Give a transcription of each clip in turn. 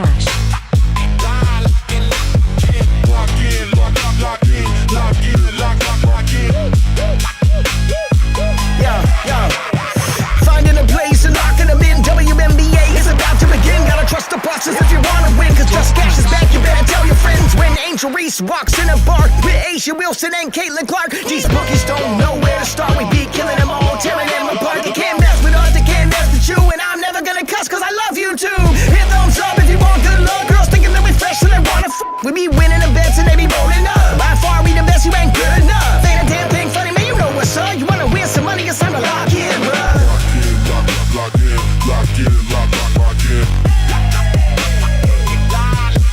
cash. Finding a place and locking them in. WNBA is about to begin. Gotta trust the bosses if you wanna win, cause Just Cash is back. You better tell your friends when Angel Reese walks in a bar with Asia Wilson and Caitlin Clark. These bookies don't know where to start. We be killing them all, tearing them apart. They can't mess with us, they can't mess with you. And I'm never gonna cuss cause I love you too. Hit thumbs up if you want good luck. Girls thinking that we fresh so they wanna We be winning the bets and they be rolling up. By far we the best, you ain't good enough. Ain't a damn thing funny, man, you know what's up. You wanna win some money, it's time to lock in, bruh. Lock in, lock in, lock in.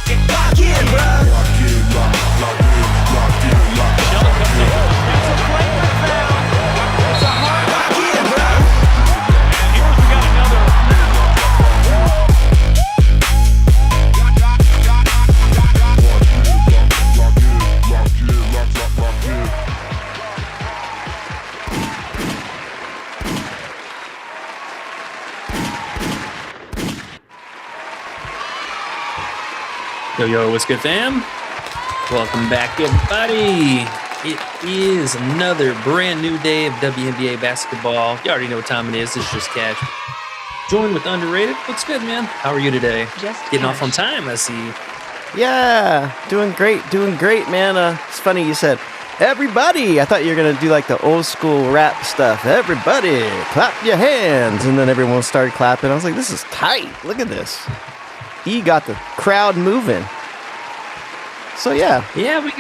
Lock in, bruh. Lock in, lock in. That's a flagrant foul. It's a hard Lock in, bruh. Here we got another. Lock in. Yo, what's good, fam? Welcome back, everybody. It is another brand new day of WNBA basketball. You already know what time it is. It's Just Cash. Joined with Underrated. What's good, man? How are you today? Just Getting Cash. off on time, I see. Yeah, doing great, man. It's funny you said everybody. I thought you were going to do like the old school rap stuff. Everybody, clap your hands. And then everyone started clapping. I was like, this is tight. Look at this. He got the crowd moving. So, yeah. Yeah, we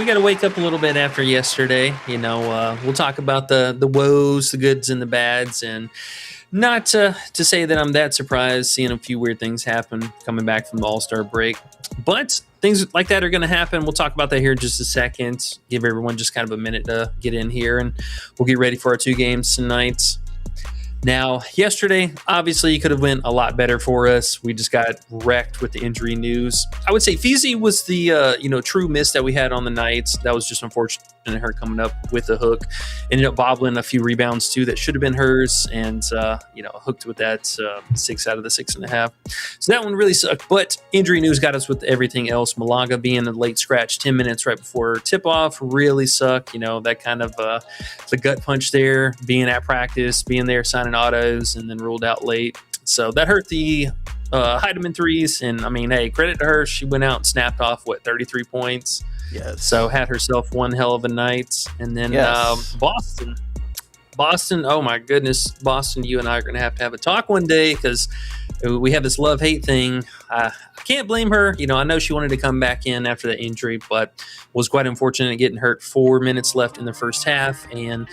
gotta wake up a little bit after yesterday. You know, we'll talk about the woes, the goods, and the bads, and not to say that I'm that surprised seeing a few weird things happen coming back from the All-Star break, but things like that are going to happen. We'll talk about that here in just a second. Give everyone just kind of a minute to get in here, and we'll get ready for our 2 games tonight. Now, yesterday, obviously, it could have went a lot better for us. We just got wrecked with the injury news. I would say Feezy was the true miss that we had on the night. That was just unfortunate, her coming up with a hook. Ended up bobbling a few rebounds, too, that should have been hers. And, hooked with that 6 out of the 6.5. So that one really sucked. But injury news got us with everything else. Malaga being a late scratch 10 minutes right before tip-off really sucked. You know, that kind of the gut punch there, being at practice, being there, signing autos, and then ruled out late. So that hurt the Heidemann threes. And, I mean, hey, credit to her. She went out and snapped off, 33 points. Yes. So had herself one hell of a night. And then Yes. Boston, oh my goodness, Boston, you and I are going to have a talk one day because we have this love-hate thing. I can't blame her. You know, I know she wanted to come back in after the injury, but was quite unfortunate in getting hurt. 4 minutes left in the first half, and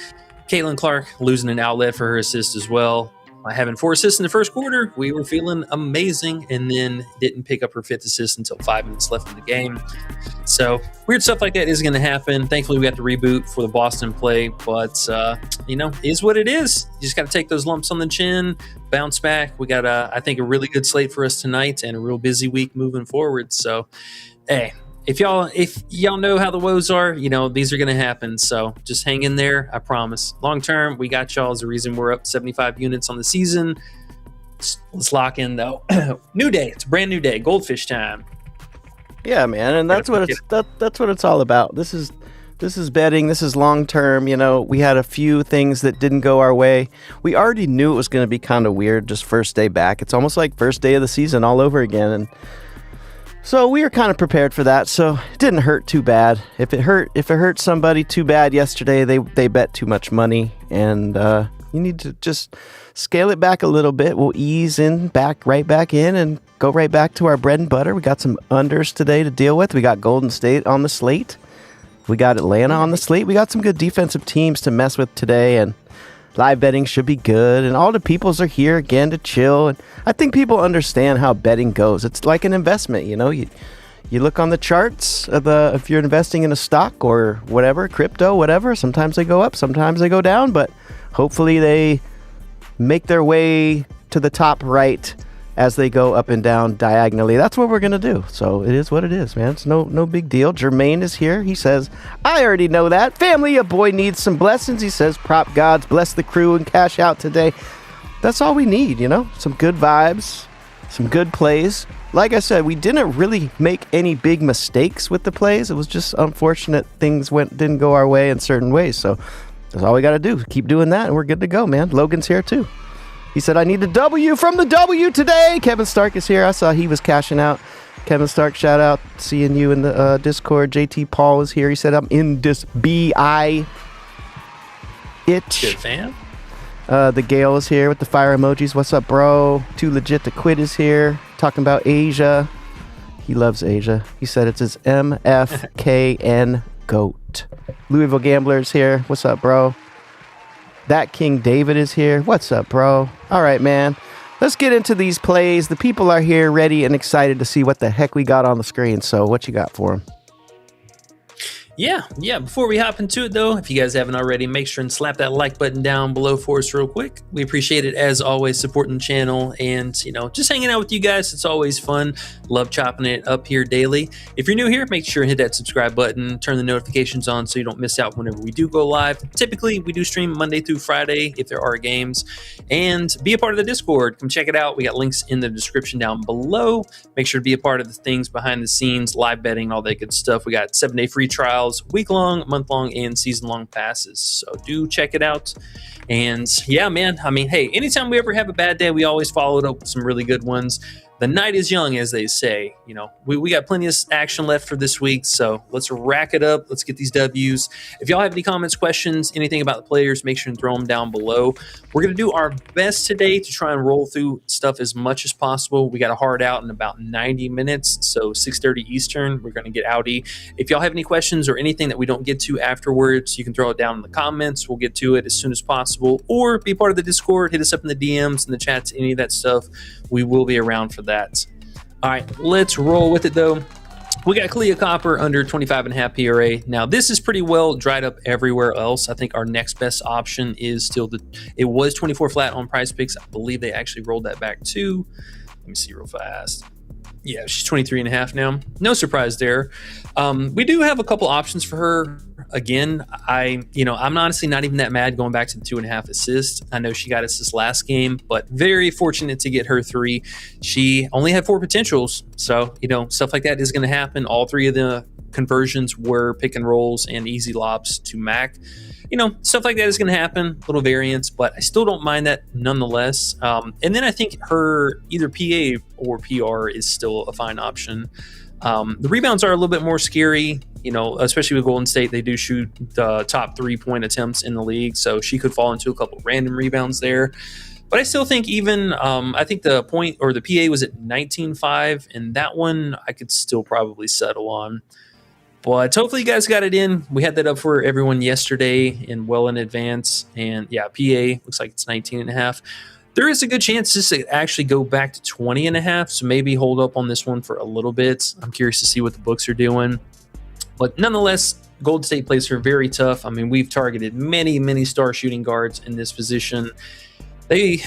Caitlin Clark losing an outlet for her assist as well. Having 4 assists in the first quarter, we were feeling amazing, and then didn't pick up her 5th assist until 5 minutes left in the game. So weird stuff like that is going to happen. Thankfully, we got the reboot for the Boston play, but is what it is. You just got to take those lumps on the chin, bounce back. We got I think a really good slate for us tonight, and a real busy week moving forward. So, hey. If y'all know how the woes are, you know, these are going to happen. So just hang in there. I promise. Long term, we got y'all. Is the reason we're up 75 units on the season. Let's lock in, though. New day. It's a brand new day. Goldfish time. Yeah, man. And that's what it's all about. This is betting. This is long term. You know, we had a few things that didn't go our way. We already knew it was going to be kind of weird just first day back. It's almost like first day of the season all over again. And so we were kind of prepared for that, so it didn't hurt too bad. If it hurt somebody too bad yesterday, they bet too much money, and you need to just scale it back a little bit. We'll ease right back in, and go right back to our bread and butter. We got some unders today to deal with. We got Golden State on the slate. We got Atlanta on the slate. We got some good defensive teams to mess with today, and live betting should be good, and all the peoples are here again to chill. And I think people understand how betting goes. It's like an investment, you know. You look on the charts of if you're investing in a stock or whatever, crypto, whatever. Sometimes they go up, sometimes they go down, but hopefully they make their way to the top right as they go up and down diagonally. That's what we're going to do. So it is what it is, man. It's no big deal. Jermaine is here. He says, I already know that. Family, a boy needs some blessings. He says, prop gods, bless the crew and cash out today. That's all we need, you know? Some good vibes, Some good plays. Like I said, we didn't really make any big mistakes with the plays. It was just unfortunate things didn't go our way in certain ways. So that's all we got to do. Keep doing that, and we're good to go, man. Logan's here, too. He said, I need a W from the W today. Kevin Stark is here. I saw he was cashing out. Kevin Stark, shout out. Seeing you in the Discord. JT Paul is here. He said, I'm in this B-I itch. Good fan. The Gale is here with the fire emojis. What's up, bro? Too Legit to Quit is here. Talking about Asia. He loves Asia. He said it's his MFKN GOAT. Louisville Gambler is here. What's up, bro? That King David is here. What's up, bro? All right, man. Let's get into these plays. The people are here ready and excited to see what the heck we got on the screen. So what you got for them? Yeah. Before we hop into it, though, if you guys haven't already, make sure and slap that like button down below for us real quick. We appreciate it, as always, supporting the channel and, just hanging out with you guys. It's always fun. Love chopping it up here daily. If you're new here, make sure and hit that subscribe button, turn the notifications on so you don't miss out whenever we do go live. Typically, we do stream Monday through Friday if there are games. And be a part of the Discord. Come check it out. We got links in the description down below. Make sure to be a part of the things behind the scenes, live betting, all that good stuff. We got 7-day free trials, week-long, month-long, and season-long passes. So do check it out. And yeah, man, hey, anytime we ever have a bad day, we always follow it up with some really good ones. The night is young, as they say. We got plenty of action left for this week, so let's rack it up. Let's get these W's. If y'all have any comments, questions, anything about the players, make sure and throw them down below. We're going to do our best today to try and roll through stuff as much as possible. We got a hard out in about 90 minutes, so 6:30 Eastern. We're going to get outy. If y'all have any questions or anything that we don't get to afterwards, you can throw it down in the comments. We'll get to it as soon as possible, or be part of the Discord. Hit us up in the DMs and the chats, any of that stuff. We will be around for that. All right, let's roll with it, though. We got Clea Copper under 25.5 PRA. Now, this is pretty well dried up everywhere else. I think our next best option is still it was 24 flat on Prizepicks. I believe they actually rolled that back too. Let me see real fast. Yeah, she's 23.5 now. No surprise there. We do have a couple options for her. Again, I'm honestly not even that mad going back to the 2.5 assists. I know she got assists last game, but very fortunate to get her 3. She only had 4 potentials. So, stuff like that is going to happen. All 3 of the conversions were pick and rolls and easy lobs to Mac. Stuff like that is going to happen, little variance, but I still don't mind that nonetheless. And then I think her either PA or PR is still a fine option. The rebounds are a little bit more scary, especially with Golden State. They do shoot the top 3-point attempts in the league, so she could fall into a couple random rebounds there. But I still think even, I think the point or the PA was at 19.5, and that one I could still probably settle on. But hopefully you guys got it in. We had that up for everyone yesterday and well in advance. And yeah, PA looks like it's 19.5. There is a good chance this could actually go back to 20.5. So maybe hold up on this one for a little bit. I'm curious to see what the books are doing. But nonetheless, Golden State plays her very tough. We've targeted many star shooting guards in this position. They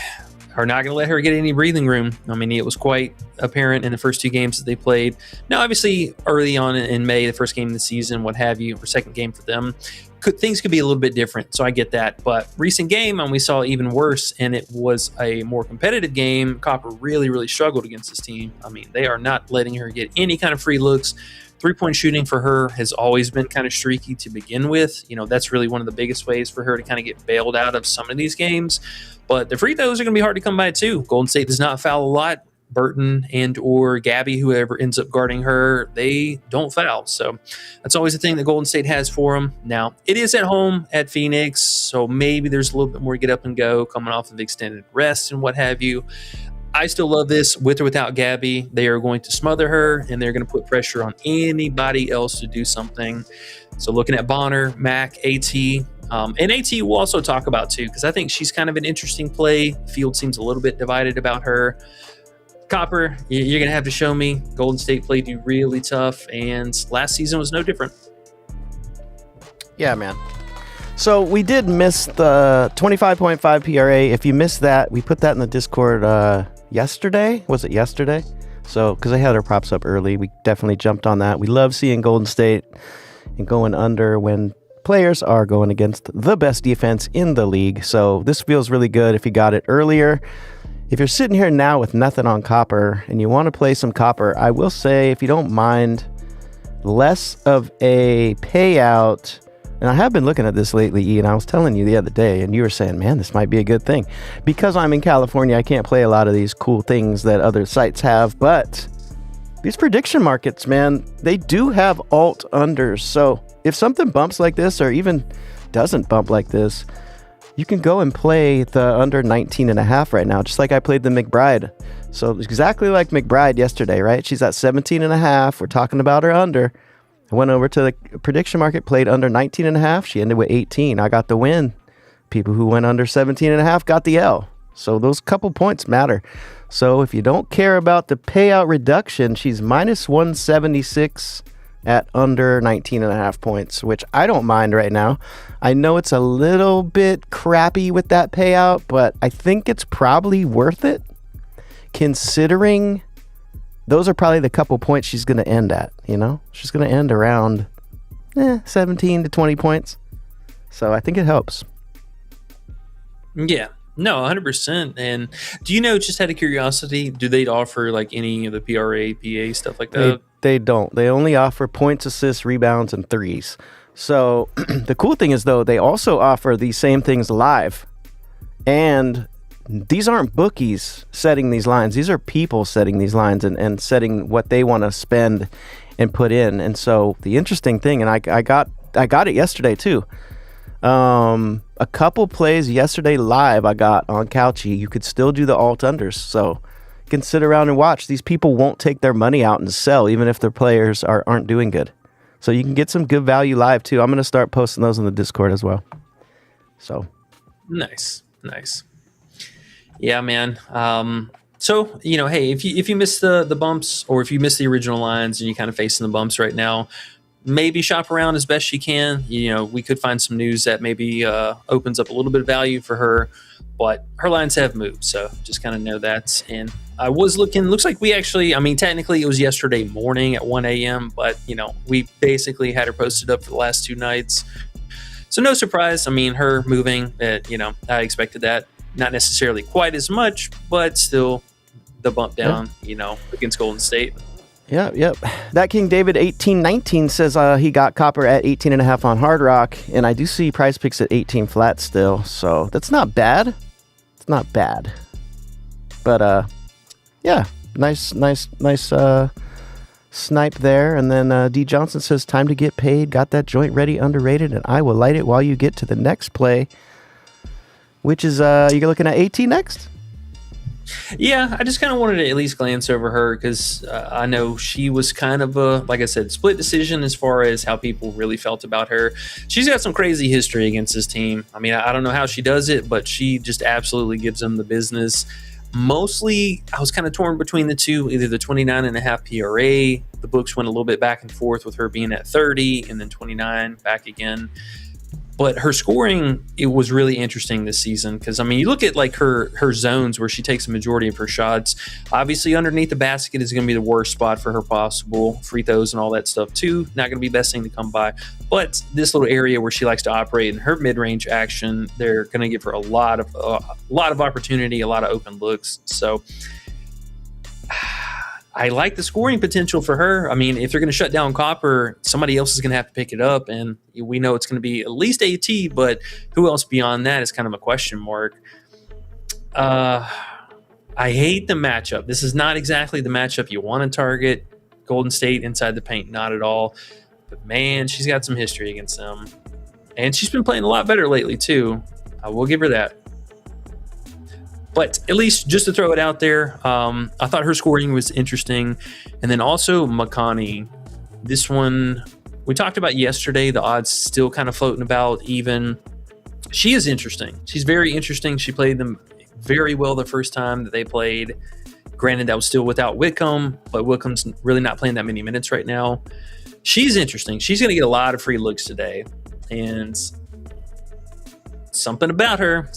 are not going to let her get any breathing room. It was quite apparent in the first 2 games that they played. Now, obviously, early on in May, the first game of the season, what have you, or second game for them, things could be a little bit different. So I get that. But recent game, and we saw even worse, and it was a more competitive game. Copper really struggled against this team. They are not letting her get any kind of free looks. 3-point shooting for her has always been kind of streaky to begin with. That's really one of the biggest ways for her to kind of get bailed out of some of these games. But the free throws are going to be hard to come by too. Golden State does not foul a lot. Burton and or Gabby, whoever ends up guarding her, they don't foul. So that's always the thing that Golden State has for them. Now, it is at home at Phoenix, so maybe there's a little bit more get up and go coming off of extended rest and what have you. I still love this with or without Gabby. They are going to smother her, and they're going to put pressure on anybody else to do something. So looking at Bonner, Mac, AT, and AT we'll also talk about too, because I think she's kind of an interesting play. Field seems a little bit divided about her. Copper, you're going to have to show me. Golden State played you really tough, and last season was no different. Yeah, man. So we did miss the 25.5 PRA. If you missed that, we put that in the Discord yesterday. Was it yesterday? So, because I had our props up early, we definitely jumped on that. We love seeing Golden State and going under when players are going against the best defense in the league. So this feels really good. If you got it earlier, if you're sitting here now with nothing on copper and you want to play some copper, I will say, if you don't mind less of a payout, and I have been looking at this lately, Ian, I was telling you the other day, and you were saying, man, this might be a good thing. Because I'm in California, I can't play a lot of these cool things that other sites have, but these prediction markets, man, they do have alt unders. So if something bumps like this, or even doesn't bump like this, you can go and play the under 19.5 right now, just like I played the McBride. So exactly like McBride yesterday, right? She's at 17.5. We're talking about her under. I went over to the prediction market, played under 19.5. She ended with 18. I got the win. People who went under 17.5 got the L. So those couple points matter. So if you don't care about the payout reduction, she's minus 176 at under 19.5 points, which I don't mind right now. I know it's a little bit crappy with that payout, but I think it's probably worth it, considering those are probably the couple points she's going to end at, you know? She's going to end around 17 to 20 points. So I think it helps. Yeah. No, 100%. And do you know, just out of curiosity, do they offer like any of the PRA, PA, stuff like that? They don't. They only offer points, assists, rebounds, and threes. So the cool thing is, though, they also offer these same things live. And these aren't bookies setting these lines. These are people setting these lines and setting what they want to spend and put in. And so the interesting thing, and I got it yesterday too. A couple plays yesterday live I got on Couchy. You could still do the alt unders. So you can sit around and watch. These people won't take their money out and sell, even if their players aren't doing good. So you can get some good value live too. I'm going to start posting those in the Discord as well. So nice. Yeah, man. So, you know, hey, if you miss the bumps, or if you miss the original lines and you're kind of facing the bumps right now, maybe shop around as best you can. You know, we could find some news that maybe opens up a little bit of value for her, but her lines have moved. So just kind of know that. And I was looking, looks like we actually, I mean, technically it was yesterday morning at 1 a.m., but, you know, we basically had her posted up for the last 2 nights. So no surprise. I mean, her moving, you know, I expected that. Not necessarily quite as much, but still the bump down, you know, against Golden State. Yep. That King David 1819 says he got copper at 18.5 on Hard Rock, and I do see Prize Picks at 18 flat still, so that's not bad. It's not bad. But yeah, nice snipe there. And then D Johnson says, time to get paid. Got that joint ready, underrated, and I will light it while you get to the next play, which is you're looking at 18 next. Yeah, I just kind of wanted to at least glance over her because I know she was kind of a, like I said, split decision as far as how people really felt about her. She's got some crazy history against this team. I mean, I don't know how she does it, but she just absolutely gives them the business. Mostly, I was kind of torn between the two, either the 29.5 PRA. The books went a little bit back and forth with her being at 30 and then 29 back again. But her scoring, it was really interesting this season because, I mean, you look at like her zones where she takes a majority of her shots. Obviously, underneath the basket is going to be the worst spot for her possible. Free throws and all that stuff, too. Not going to be the best thing to come by. But this little area where she likes to operate in her mid-range action, they're going to give her a lot of opportunity, a lot of open looks. So I like the scoring potential for her. I mean, if they're going to shut down Copper, somebody else is going to have to pick it up. And we know it's going to be at least AT, but who else beyond that is kind of a question mark. I hate the matchup. This is not exactly the matchup you want to target. Golden State inside the paint, not at all. But, man, she's got some history against them. And she's been playing a lot better lately, too. I will give her that. But at least just to throw it out there, I thought her scoring was interesting. And then also Makani. This one we talked about yesterday. The odds still kind of floating about even. She is interesting. She's very interesting. She played them very well the first time that they played. Granted, that was still without Wickham, but Wickham's really not playing that many minutes right now. She's interesting. She's going to get a lot of free looks today. And something about her.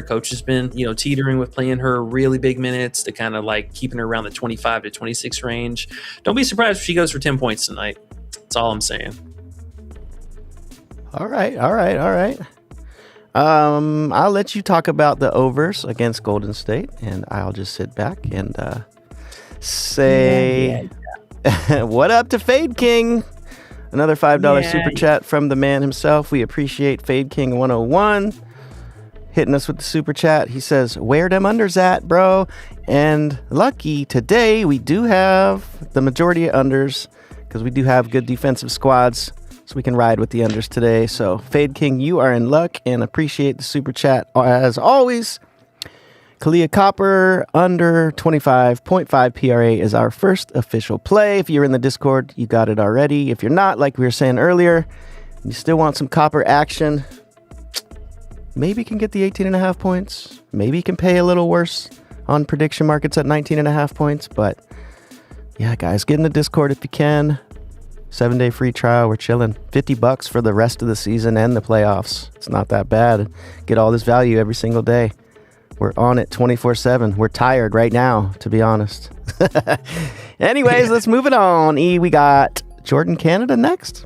Coach has been, teetering with playing her really big minutes to kind of like keeping her around the 25 to 26 range. Don't be surprised if she goes for 10 points tonight. That's all I'm saying. All right. I'll let you talk about the overs against Golden State, and I'll just sit back and say what up to Fade King. Another $5 super chat from the man himself. We appreciate Fade King 101 hitting us with the super chat. He says, where them unders at, bro? And lucky today we do have the majority of unders because we do have good defensive squads, so we can ride with the unders today. So Fade King, you are in luck, and appreciate the super chat as always. Kalia Copper under 25.5 PRA is our first official play. If you're in the Discord, you got it already. If you're not, like we were saying earlier, you still want some Copper action, maybe you can get the 18.5 points. Maybe you can pay a little worse on prediction markets at 19.5 points. But yeah, guys, get in the Discord if you can. 7-day free trial. We're chilling. $50 for the rest of the season and the playoffs. It's not that bad. Get all this value every single day. We're on it 24/7. We're tired right now, to be honest. Anyways, let's move it on. We got Jordan Canada next.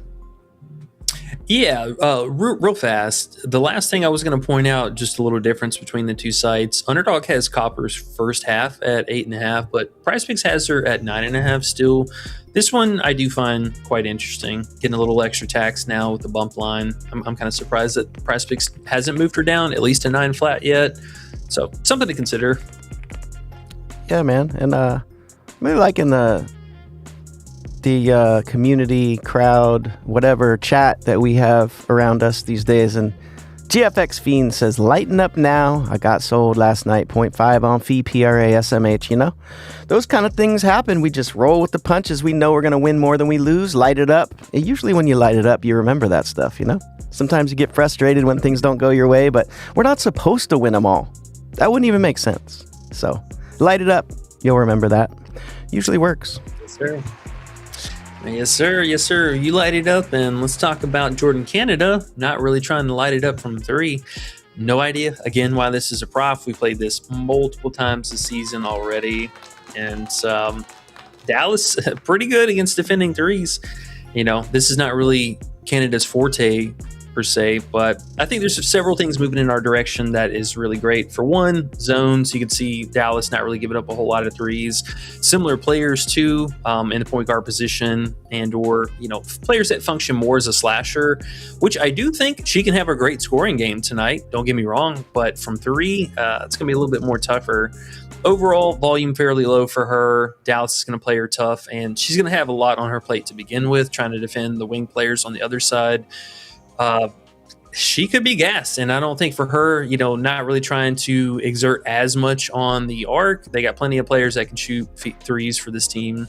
Yeah, real fast. The last thing I was going to point out, just a little difference between the two sites. Underdog has Copper's first half at 8.5, but Prizepicks has her at 9.5 still. This one I do find quite interesting. Getting a little extra tax now with the bump line. I'm kind of surprised that Prizepicks hasn't moved her down, at least to 9 flat yet. So something to consider. Yeah, man. And I'm really liking the community crowd, whatever chat that we have around us these days. And GFX Fiend says, lighten up now. I got sold last night, 0.5 on fee, PRA, SMH, you know? Those kind of things happen. We just roll with the punches. We know we're going to win more than we lose. Light it up. And usually when you light it up, you remember that stuff, you know? Sometimes you get frustrated when things don't go your way, but we're not supposed to win them all. That wouldn't even make sense. So light it up. You'll remember that. Usually works. Yes, sir. Yes, sir. Yes, sir. You light it up, and let's talk about Jordan Canada. Not really trying to light it up from 3. No idea, again, why this is a prop. We played this multiple times this season already, and Dallas pretty good against defending threes. You know, this is not really Canada's forte per se, but I think there's several things moving in our direction that is really great. For one, zones. You can see Dallas not really giving up a whole lot of threes. Similar players too, in the point guard position, and or players that function more as a slasher, which I do think she can have a great scoring game tonight. Don't get me wrong, but from 3, it's gonna be a little bit more tougher. Overall, volume fairly low for her. Dallas is going to play her tough, and she's going to have a lot on her plate to begin with, trying to defend the wing players on the other side. She could be gassed, and I don't think for her, not really trying to exert as much on the arc. They got plenty of players that can shoot threes for this team.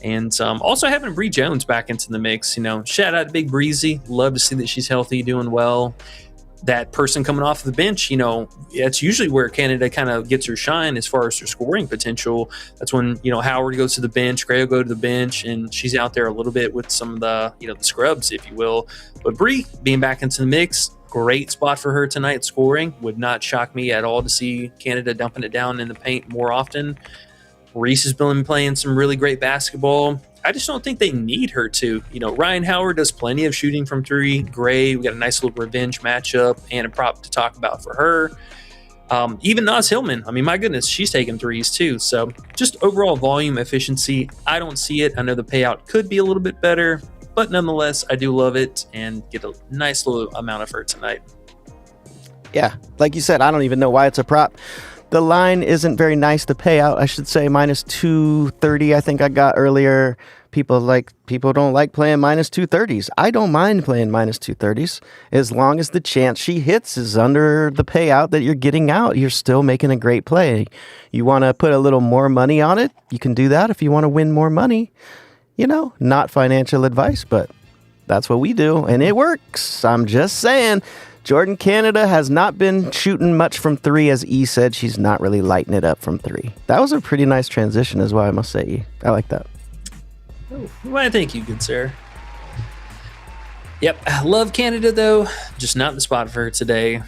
And also having Bree Jones back into the mix, shout out to Big Breezy. Love to see that she's healthy, doing well. That person coming off the bench, that's usually where Canada kind of gets her shine as far as her scoring potential. That's when, Howard goes to the bench, Gray will go to the bench, and she's out there a little bit with some of the, the scrubs, if you will. But Bree being back into the mix, great spot for her tonight scoring. Would not shock me at all to see Canada dumping it down in the paint more often. Reese has been playing some really great basketball. I just don't think they need her to. Ryan Howard does plenty of shooting from 3. Gray, we got a nice little revenge matchup and a prop to talk about for her. Even Naz Hillman, my goodness, she's taking threes too. So just overall volume efficiency, I don't see it. I know the payout could be a little bit better, but nonetheless, I do love it and get a nice little amount of her tonight. Yeah, like you said, I don't even know why it's a prop. The line isn't very nice to pay out. I should say minus 230. I think I got earlier. People don't like playing minus 230s. I don't mind playing minus 230s as long as the chance she hits is under the payout that you're getting out. You're still making a great play. You want to put a little more money on it? You can do that if you want to win more money. Not financial advice, but that's what we do, and it works. I'm just saying. Jordan Canada has not been shooting much from 3, as E said. She's not really lighting it up from 3. That was a pretty nice transition as well, I must say, E. I like that. Well, thank you, good sir. Yep, I love Canada, though. Just not the spot for her today.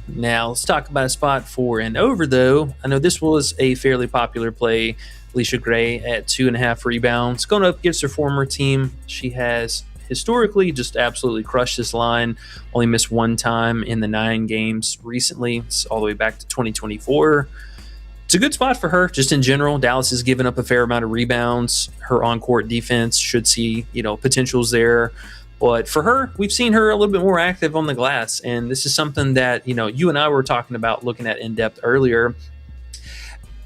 Now, let's talk about a spot for and over, though. I know this was a fairly popular play. Alicia Gray at 2.5 rebounds. Going up against her former team. She has historically, just absolutely crushed this line. Only missed one time in the 9 games recently. It's all the way back to 2024. It's a good spot for her just in general. Dallas has given up a fair amount of rebounds. Her on-court defense should see, potentials there. But for her, we've seen her a little bit more active on the glass. And this is something that, you and I were talking about looking at in depth earlier.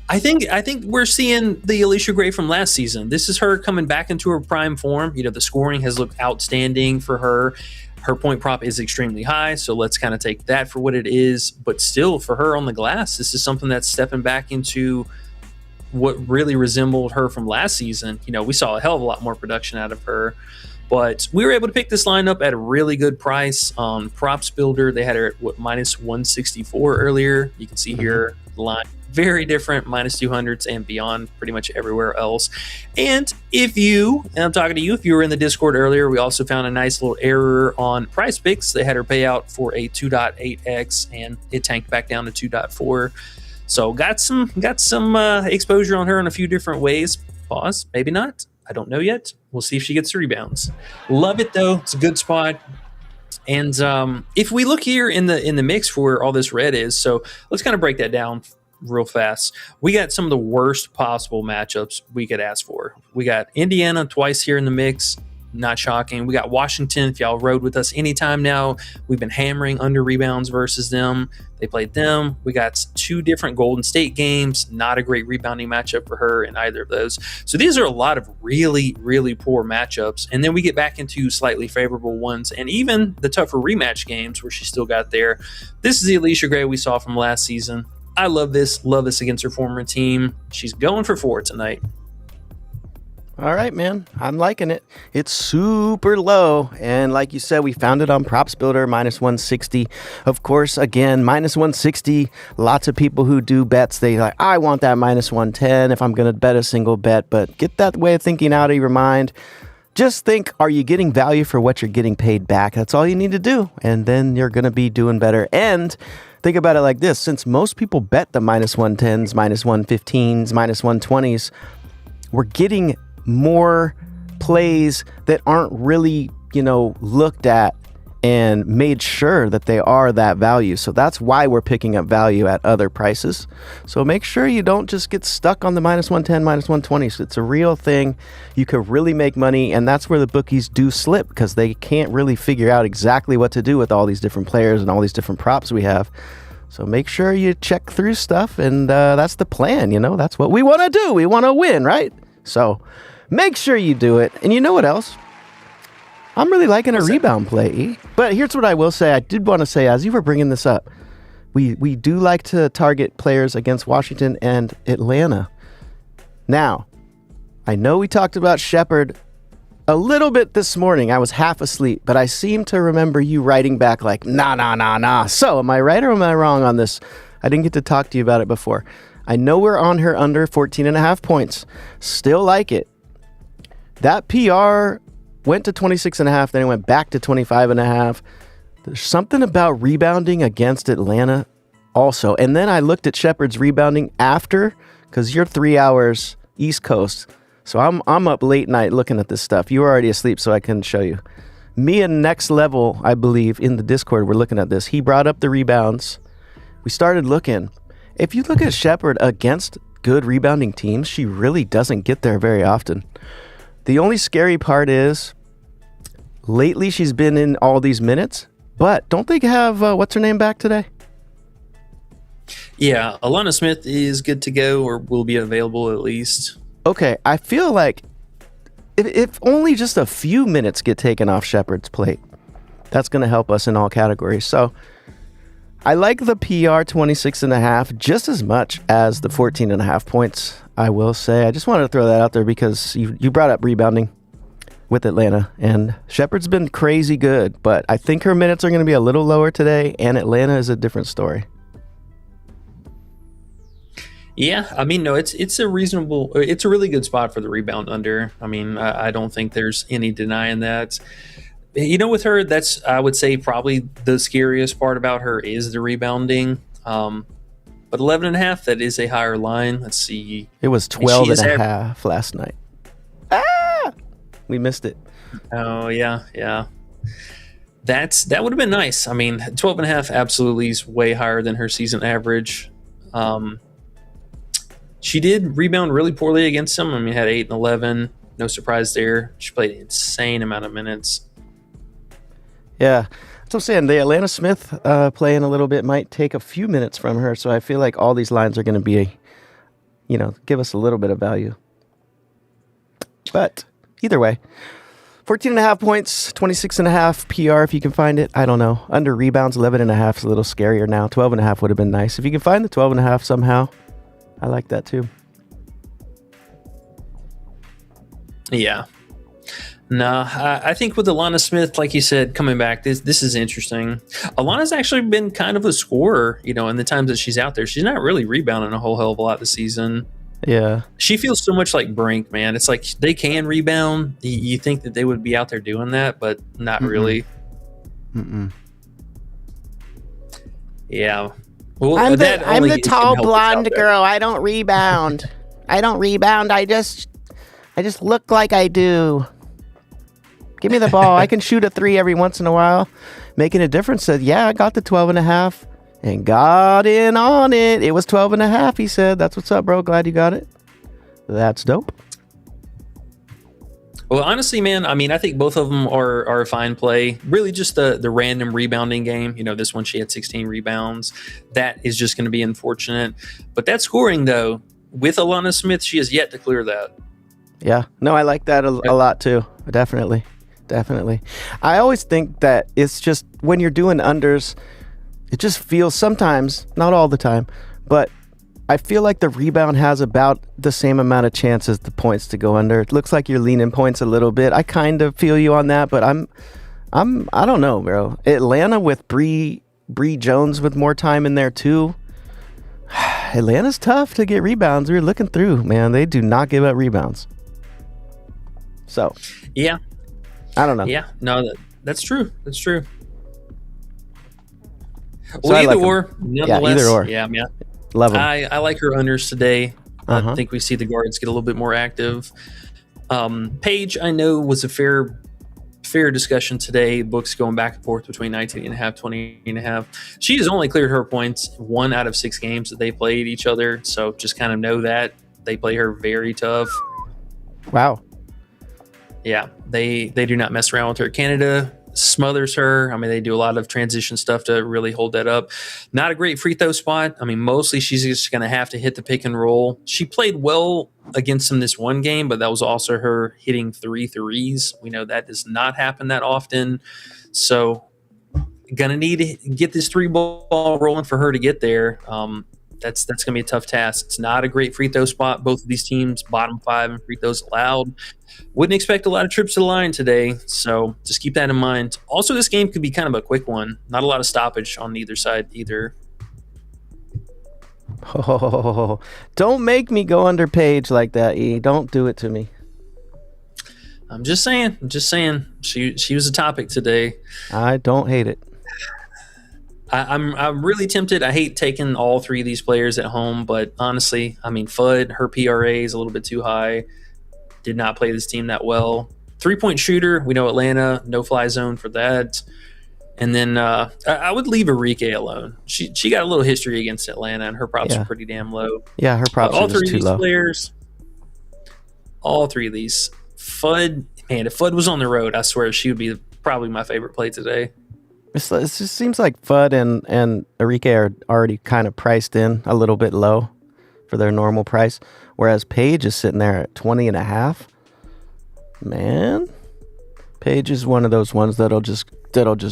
I think we're seeing the Alicia Gray from last season. This is her coming back into her prime form. The scoring has looked outstanding for her. Her point prop is extremely high, so let's kind of take that for what it is. But still, for her on the glass, this is something that's stepping back into what really resembled her from last season. We saw a hell of a lot more production out of her. But we were able to pick this lineup at a really good price on Props Builder. They had her at minus 164 earlier. You can see here the line very different, minus 200s and beyond pretty much everywhere else. And I'm talking to you, if you were in the Discord earlier, we also found a nice little error on Prizepicks. They had her pay out for a 2.8x and it tanked back down to 2.4. So got some exposure on her in a few different ways. Pause, maybe not. I don't know yet. We'll see if she gets the rebounds. Love it though. It's a good spot. And if we look here in the mix for where all this red is, so let's kind of break that down real fast. We got some of the worst possible matchups we could ask for. We got Indiana twice here in the mix. Not shocking. We got Washington. If y'all rode with us anytime now, we've been hammering under rebounds versus them. They played them. We got 2 different Golden State games. Not a great rebounding matchup for her in either of those. So these are a lot of really, really poor matchups. And then we get back into slightly favorable ones and even the tougher rematch games where she still got there. This is the Alicia Gray we saw from last season. I love this. Love this against her former team. She's going for 4 tonight. All right, man. I'm liking it. It's super low. And like you said, we found it on Props Builder, minus 160. Of course, again, minus 160. Lots of people who do bets, they like, I want that minus 110 if I'm going to bet a single bet. But get that way of thinking out of your mind. Just think, are you getting value for what you're getting paid back? That's all you need to do. And then you're going to be doing better. And think about it like this. Since most people bet the minus 110s, minus 115s, minus 120s, we're getting more plays that aren't really, looked at and made sure that they are that value. So that's why we're picking up value at other prices. So make sure you don't just get stuck on the minus 110, minus 120. So it's a real thing. You could really make money. And that's where the bookies do slip because they can't really figure out exactly what to do with all these different players and all these different props we have. So make sure you check through stuff. And that's the plan. That's what we want to do. We want to win, right? So make sure you do it. And you know what else? I'm really liking a rebound play, E. But here's what I will say. I did want to say, as you were bringing this up, we do like to target players against Washington and Atlanta. Now, I know we talked about Shepherd a little bit this morning. I was half asleep, but I seem to remember you writing back like, nah. So am I right or am I wrong on this? I didn't get to talk to you about it before. I know we're on her under 14.5 points. Still like it. That PR went to 26.5, then it went back to 25.5. There's something about rebounding against Atlanta also. And then I looked at Shepherd's rebounding after, because you're 3 hours East Coast. So I'm up late night looking at this stuff. You were already asleep, so I couldn't show you. Me and Next Level, I believe, in the Discord, we're looking at this. He brought up the rebounds. We started looking. If you look at Shepherd against good rebounding teams, she really doesn't get there very often. The only scary part is, lately she's been in all these minutes, but don't they have, what's her name back today? Yeah, Alana Smith is good to go or will be available at least. Okay, I feel like if only just a few minutes get taken off Shepherd's plate, that's going to help us in all categories. So I like the PR 26.5 just as much as the 14.5 points, I will say. I just wanted to throw that out there because you brought up rebounding with Atlanta, and Shepherd's been crazy good, but I think her minutes are going to be a little lower today, and Atlanta is a different story. Yeah, I mean, no, it's a really good spot for the rebound under. I mean, I don't think there's any denying that. With her, that's, I would say, probably the scariest part about her is the rebounding. But 11.5, that is a higher line. Let's see. It was 12.5 last night. We missed it. Oh, yeah. That would have been nice. I mean, 12.5 absolutely is way higher than her season average. She did rebound really poorly against them. I mean, had 8 and 11. No surprise there. She played an insane amount of minutes. Yeah. That's what I'm saying. The Atlanta Smith playing a little bit might take a few minutes from her. So I feel like all these lines are going to be, give us a little bit of value. But either way, 14.5 points, 26.5 PR if you can find it. I don't know. Under rebounds, 11.5 is a little scarier now. 12.5 would have been nice. If you can find the 12.5 somehow, I like that too. Yeah. No, I think with Alana Smith, like you said, coming back, this is interesting. Alana's actually been kind of a scorer, in the times that she's out there. She's not really rebounding a whole hell of a lot this season. Yeah. She feels so much like Brink, man. It's like they can rebound. You think that they would be out there doing that, but not really. Yeah. Well, I'm the tall blonde girl. I don't rebound. I just look like I do. Give me the ball. I can shoot a 3 every once in a while. Making a difference. Said, yeah, I got the 12.5 and got in on it. It was 12.5. He said, that's what's up, bro. Glad you got it. That's dope. Well, honestly, man, I mean, I think both of them are a fine play. Really just the random rebounding game. This one she had 16 rebounds. That is just going to be unfortunate. But that scoring, though, with Alana Smith, she has yet to clear that. Yeah. No, I like that a lot, too. Definitely. I always think that it's just when you're doing unders, it just feels sometimes, not all the time, but I feel like the rebound has about the same amount of chance as the points to go under. It looks like you're leaning points a little bit. I kind of feel you on that, but I don't know, bro. Atlanta with Bree Jones with more time in there too. Atlanta's tough to get rebounds. We're looking through, man. They do not give up rebounds. So, yeah. I don't know. Yeah, no, that's true. That's true. So well, either or. Yeah, either or. Yeah, man. Love them. I like her unders today. I think we see the guards get a little bit more active. Paige, I know, was a fair discussion today. Books going back and forth between 19.5, 20.5. She has only cleared her points 1 out of 6 games that they played each other. So just kind of know that. They play her very tough. Wow. Yeah, they do not mess around with her. Canada smothers her. I mean, they do a lot of transition stuff to really hold that up. Not a great free throw spot. I mean, mostly she's just going to have to hit the pick and roll. She played well against them this one game, but that was also her hitting 3 threes. We know that does not happen that often. So going to need to get this 3 ball rolling for her to get there. That's going to be a tough task. It's not a great free throw spot. Both of these teams, bottom 5 in free throws allowed. Wouldn't expect a lot of trips to the line today, so just keep that in mind. Also, this game could be kind of a quick one. Not a lot of stoppage on either side either. Oh, don't make me go under Paige like that, E. Don't do it to me. I'm just saying. She was a topic today. I don't hate it. I'm really tempted. I hate taking all 3 of these players at home, but honestly, I mean, Fudd, her PRA is a little bit too high. Did not play this team that well. 3-point shooter, we know Atlanta, no fly zone for that. And then I would leave Arike alone. She got a little history against Atlanta, and her props are pretty damn low. Yeah, her props are just too low. All 3 of these. Fudd, man, if Fudd was on the road, I swear she would be probably my favorite play today. It just seems like Fudd and Arike are already kind of priced in a little bit low for their normal price, whereas Paige is sitting there at 20.5. Man, Paige is one of those ones that'll just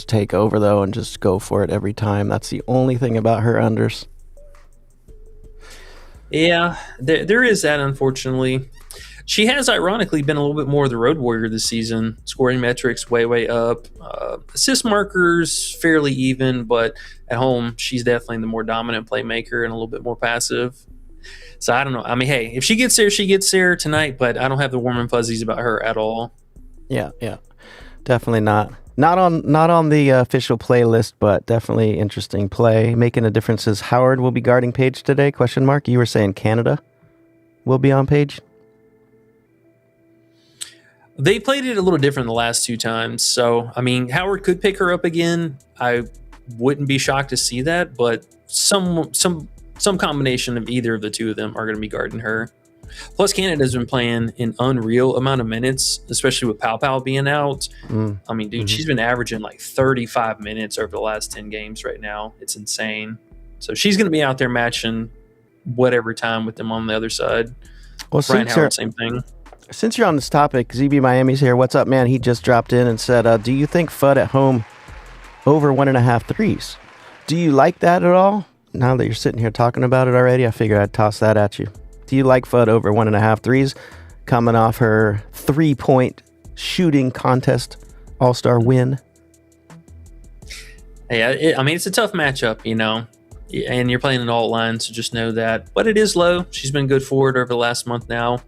take over though and just go for it every time. That's the only thing about her unders. Yeah, there is that, unfortunately. She has ironically been a little bit more of the road warrior this season. Scoring metrics way up. Assist markers fairly even, but at home she's definitely the more dominant playmaker and a little bit more passive. So I don't know. I mean, hey, if she gets there, she gets there tonight, but I don't have the warm and fuzzies about her at all. Yeah. Definitely not. Not on the official playlist, but definitely interesting play. Making a difference is Howard will be guarding Paige today, ? You were saying Canada will be on Paige? They played it a little different the last 2 times. So, I mean, Howard could pick her up again. I wouldn't be shocked to see that, but some combination of either of the two of them are going to be guarding her. Plus, Canada's been playing an unreal amount of minutes, especially with Pau being out. I mean, dude, she's been averaging like 35 minutes over the last 10 games right now. It's insane. So she's going to be out there matching whatever time with them on the other side. Well, Brian Howard, same thing. Since you're on this topic, ZB Miami's here. What's up, man? He just dropped in and said, do you think FUD at home over 1.5 threes? Do you like that at all? Now that you're sitting here talking about it already, I figured I'd toss that at you. Do you like FUD over 1.5 threes coming off her 3-point shooting contest all-star win? Hey, I mean, it's a tough matchup, you know, and you're playing an alt line, so just know that. But it is low. She's been good for it over the last month now.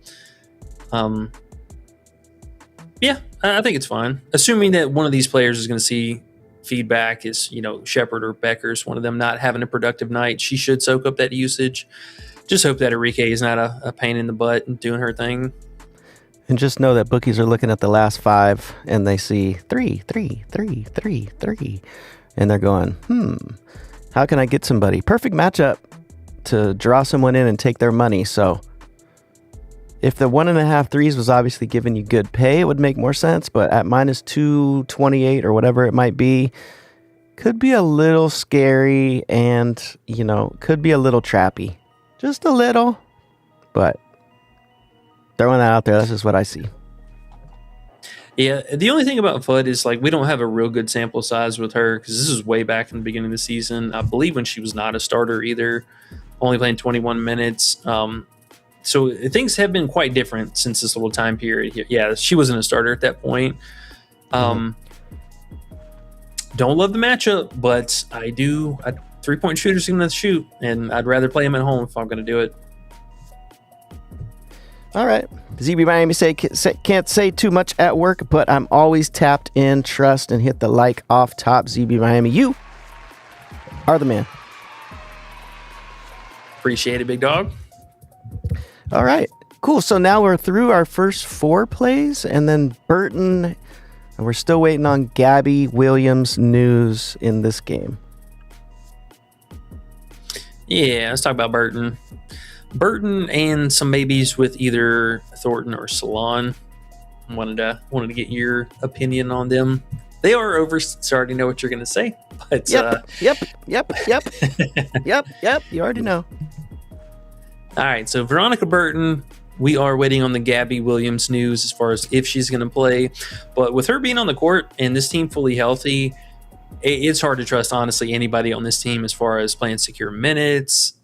Yeah, I think it's fine. Assuming that one of these players is going to see feedback is, you know, Shepard or Beckers, one of them not having a productive night, she should soak up that usage. Just hope that Enrique is not a pain in the butt and doing her thing. And just know that bookies are looking at the last 5 and they see 3, 3, 3, 3, 3. And they're going, how can I get somebody? Perfect matchup to draw someone in and take their money. So if the 1.5 threes was obviously giving you good pay, it would make more sense. But at minus 228 or whatever it might be, could be a little scary and, you know, could be a little trappy. Just a little. But throwing that out there, that's just what I see. Yeah, the only thing about FUD is, like, we don't have a real good sample size with her because this is way back in the beginning of the season. I believe when she was not a starter either, only playing 21 minutes. So things have been quite different since this little time period. Yeah, she wasn't a starter at that point. Don't love the matchup, but I do. 3-point shooters are going to shoot, and I'd rather play them at home if I'm going to do it. All right. ZB Miami can't say too much at work, but I'm always tapped in. Trust and hit the like off top. ZB Miami, you are the man. Appreciate it, big dog. All right. Cool. So now we're through our first 4 plays, and then Burton, and we're still waiting on Gabby Williams news in this game. Yeah, let's talk about Burton. Burton and some maybes with either Thornton or Salon. Wanted to get your opinion on them. They are over, so I already know what you're going to say. But Yep. You already know. All right, so Veronica Burton, we are waiting on the Gabby Williams news as far as if she's going to play. But with her being on the court and this team fully healthy, it's hard to trust, honestly, anybody on this team as far as playing secure minutes,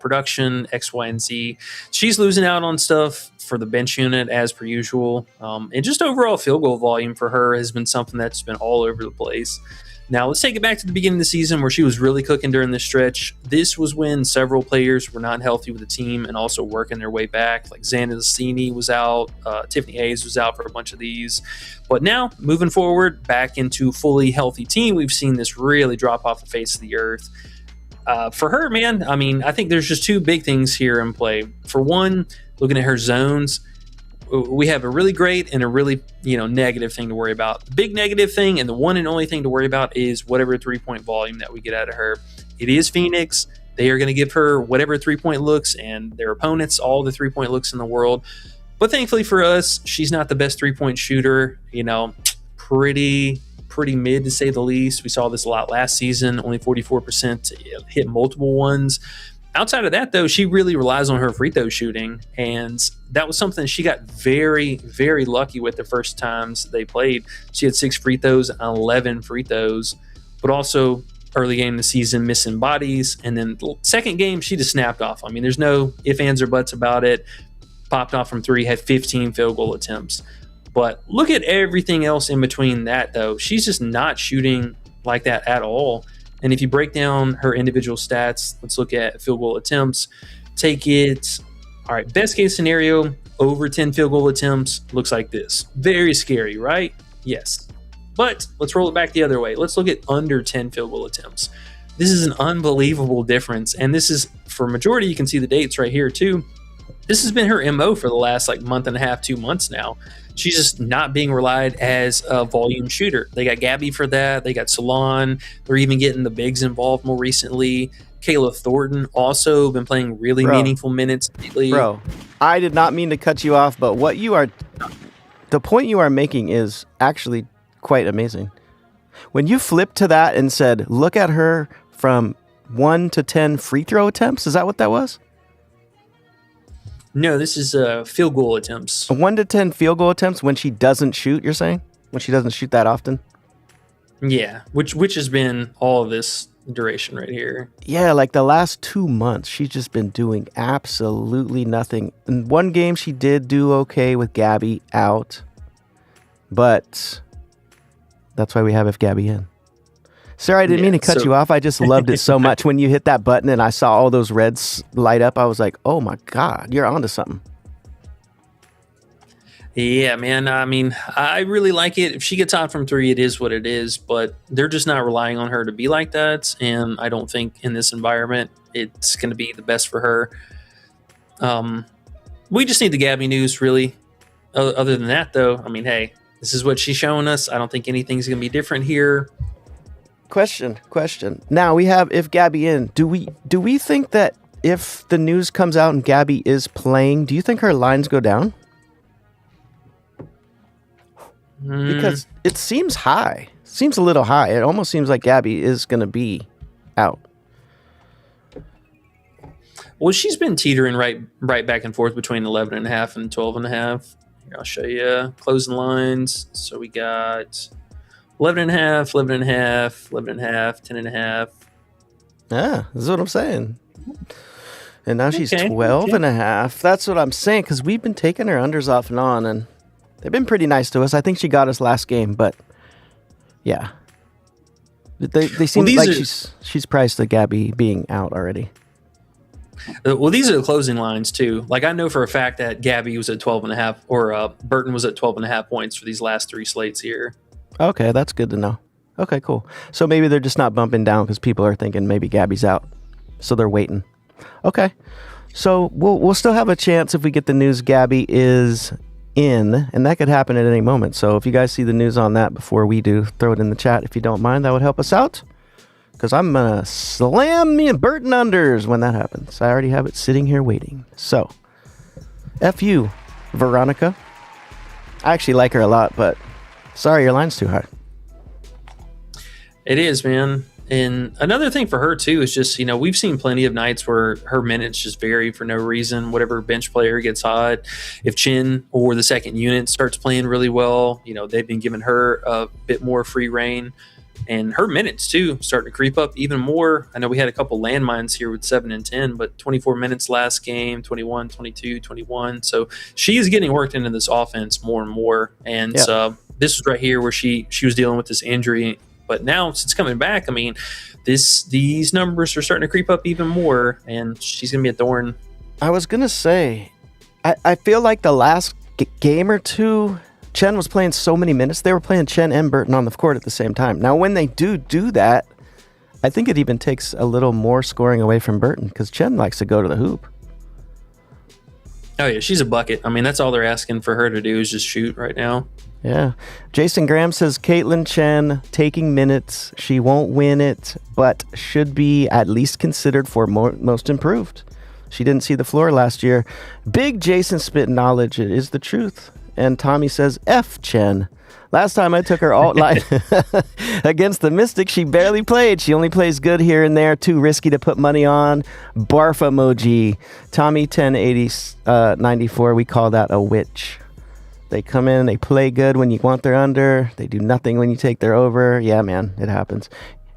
production, X, Y, and Z. She's losing out on stuff for the bench unit as per usual. And just overall field goal volume for her has been something that's been all over the place. Now, let's take it back to the beginning of the season where she was really cooking during this stretch. This was when several players were not healthy with the team and also working their way back. Like Xana Lassini was out, Tiffany Hayes was out for a bunch of these. But now, moving forward, back into fully healthy team, we've seen this really drop off the face of the earth. For her, man, I mean, I think there's just 2 big things here in play. For one, looking at her zones, we have a really great and a really, negative thing to worry about. The big negative thing and the one and only thing to worry about is whatever 3-point volume that we get out of her. It is Phoenix. They are going to give her whatever 3-point looks and their opponents all the 3-point looks in the world. But thankfully for us, she's not the best 3-point shooter. Pretty mid to say the least. We saw this a lot last season, only 44% hit multiple ones. Outside of that, though, she really relies on her free throw shooting, and that was something she got very, very lucky with the first times they played. She had 6 free throws and 11 free throws, but also early game of the season missing bodies, and then the second game, she just snapped off. I mean, there's no ifs, ands, or buts about it. Popped off from 3, had 15 field goal attempts. But look at everything else in between that, though. She's just not shooting like that at all. And if you break down her individual stats, let's look at field goal attempts. Take it, all right, best case scenario, over 10 field goal attempts looks like this. Very scary, right? Yes. But let's roll it back the other way. Let's look at under 10 field goal attempts. This is an unbelievable difference. And this is, for majority, you can see the dates right here too. this has been her MO for the last like month and a half, 2 months now. She's just not being relied as a volume shooter. They got Gabby for that. They got Salon. They're even getting the bigs involved more recently. Kayla Thornton also been playing really meaningful minutes lately. Bro, I did not mean to cut you off, but the point you are making is actually quite amazing. When you flipped to that and said, look at her from 1 to 10 free throw attempts, is that what that was? No, this is field goal attempts. 1 to 10 field goal attempts when she doesn't shoot, you're saying? When she doesn't shoot that often? Yeah, which has been all of this duration right here. Yeah, like the last 2 months, she's just been doing absolutely nothing. In one game, she did do okay with Gabby out, but that's why we have If Gabby in. Sarah, I didn't mean to cut you off. I just loved it so much. When you hit that button and I saw all those reds light up, I was like, oh my God, you're onto something. Yeah, man. I mean, I really like it. If she gets hot from three, it is what it is, but they're just not relying on her to be like that. And I don't think in this environment, it's going to be the best for her. We just need the Gabby news, really. Other than that, though, I mean, hey, this is what she's showing us. I don't think anything's going to be different here. Question. Now we have If Gabby in. Do we think that if the news comes out and Gabby is playing, do you think her lines go down? Because it seems high. Seems a little high. It almost seems like Gabby is going to be out. Well, she's been teetering right back and forth between 11.5 and 12.5. Here, I'll show you closing lines. So we got 11.5, 11.5, 11.5, 10.5. Yeah, this is what I'm saying. And now she's 12.5. That's what I'm saying, because we've been taking her unders off and on, and they've been pretty nice to us. I think she got us last game, but yeah. They seem like she's priced to Gabby being out already. Well, these are the closing lines, too. Like, I know for a fact that Gabby was at 12.5, or Burton was at 12.5 points for these last three slates here. Okay, that's good to know. Okay, cool. So maybe they're just not bumping down because people are thinking maybe Gabby's out. So they're waiting. Okay. So we'll still have a chance if we get the news Gabby is in, and that could happen at any moment. So if you guys see the news on that before we do, throw it in the chat if you don't mind. That would help us out, because I'm going to slam me and Burton unders when that happens. I already have it sitting here waiting. So, F you, Veronica. I actually like her a lot, but sorry, your line's too high. It is, man. And another thing for her, too, is just, we've seen plenty of nights where her minutes just vary for no reason. Whatever bench player gets hot. If Chin or the second unit starts playing really well, they've been giving her a bit more free reign. And her minutes, too, starting to creep up even more. I know we had a couple landmines here with 7 and 10, but 24 minutes last game, 21, 22, 21. So she is getting worked into this offense more and more. And this was right here where she was dealing with this injury. But now, since coming back, I mean, these numbers are starting to creep up even more, and she's going to be a thorn. I was going to say, I feel like the last game or two, Chen was playing so many minutes. They were playing Chen and Burton on the court at the same time. Now, when they do that, I think it even takes a little more scoring away from Burton, because Chen likes to go to the hoop. Oh, yeah, she's a bucket. I mean, that's all they're asking for her to do is just shoot right now. Yeah. Jason Graham says Caitlin Chen taking minutes. She won't win it, but should be at least considered for most improved. She didn't see the floor last year. Big Jason spit knowledge. It is the truth. And Tommy says F Chen. Last time I took her alt line against the Mystics, she barely played. She only plays good here and there. Too risky to put money on. Barf emoji. Tommy 108094. We call that a witch. They come in, they play good when you want their under. They do nothing when you take their over. Yeah, man, it happens.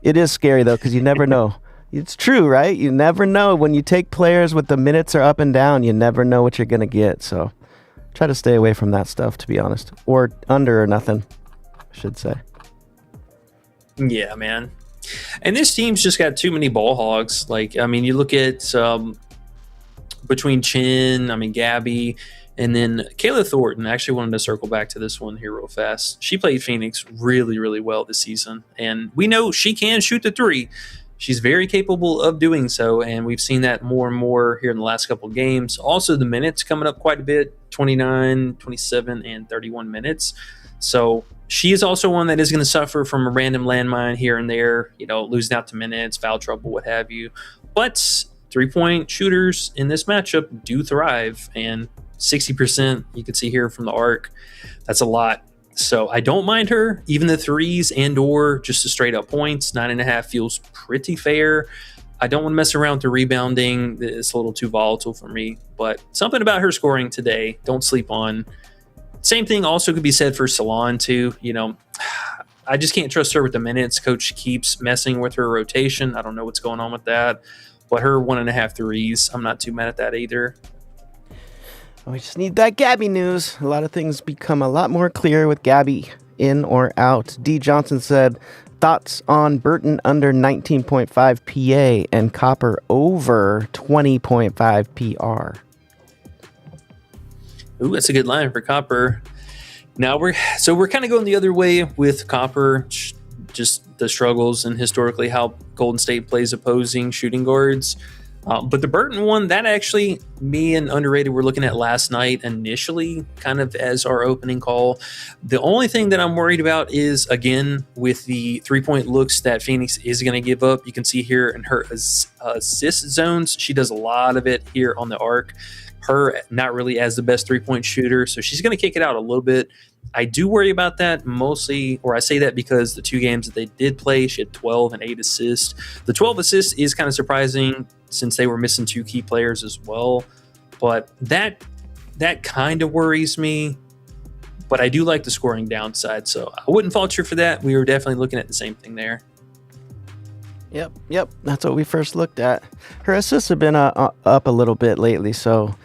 It is scary, though, because you never know. It's true, right? You never know. When you take players with the minutes are up and down, you never know what you're going to get. So try to stay away from that stuff, to be honest. Or under or nothing, I should say. Yeah, man. And this team's just got too many ball hogs. Like, I mean, you look at between Chin, Gabby, and then Kayla Thornton. I actually wanted to circle back to this one here real fast. She played Phoenix really, really well this season. And we know she can shoot the three. she's very capable of doing so, and we've seen that more and more here in the last couple of games. Also, the minutes coming up quite a bit, 29, 27, and 31 minutes. So she is also one that is going to suffer from a random landmine here and there, losing out to minutes, foul trouble, what have you. But three-point shooters in this matchup do thrive, and 60% you can see here from the arc. That's a lot. So I don't mind her. Even the threes and or just the straight up points, 9.5 feels pretty fair. I don't want to mess around with the rebounding. It's a little too volatile for me. But something about her scoring today, don't sleep on. Same thing also could be said for Salon too. I just can't trust her with the minutes. Coach keeps messing with her rotation. I don't know what's going on with that. But her 1.5 threes, I'm not too mad at that either. We just need that Gabby news. A lot of things become a lot more clear with Gabby in or out. D. Johnson said, thoughts on Burton under 19.5 PA and Copper over 20.5 PR? Ooh, that's a good line for Copper. Now we're kind of going the other way with Copper, just the struggles and historically how Golden State plays opposing shooting guards. But the Burton one, that actually me and Underrated were looking at last night initially, kind of as our opening call. The only thing that I'm worried about is, again, with the three-point looks that Phoenix is going to give up. You can see here in her assist zones, she does a lot of it here on the arc. Her not really as the best three-point shooter, so she's going to kick it out a little bit. I do worry about that mostly, or I say that because the two games that they did play, she had 12 and 8 assists. The 12 assists is kind of surprising since they were missing two key players as well. But that kind of worries me. But I do like the scoring downside, so I wouldn't fault you for that. We were definitely looking at the same thing there. Yep. That's what we first looked at. Her assists have been up a little bit lately, so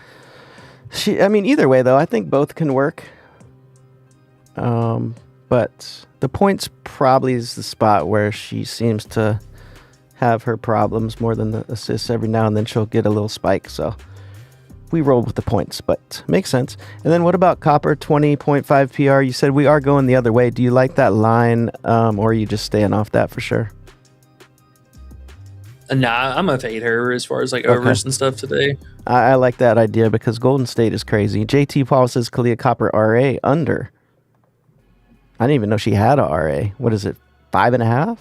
either way though, I think both can work. But the points probably is the spot where she seems to have her problems more than the assists. Every now and then she'll get a little spike, so we rolled with the points, but makes sense. And then what about Copper 20.5 PR? You said we are going the other way. Do you like that line, or are you just staying off that for sure? Nah, I'm gonna fade her as far as overs and stuff today. I like that idea because Golden State is crazy. JT Paul says Kalia Copper RA under. I didn't even know she had a RA. What is it, 5.5?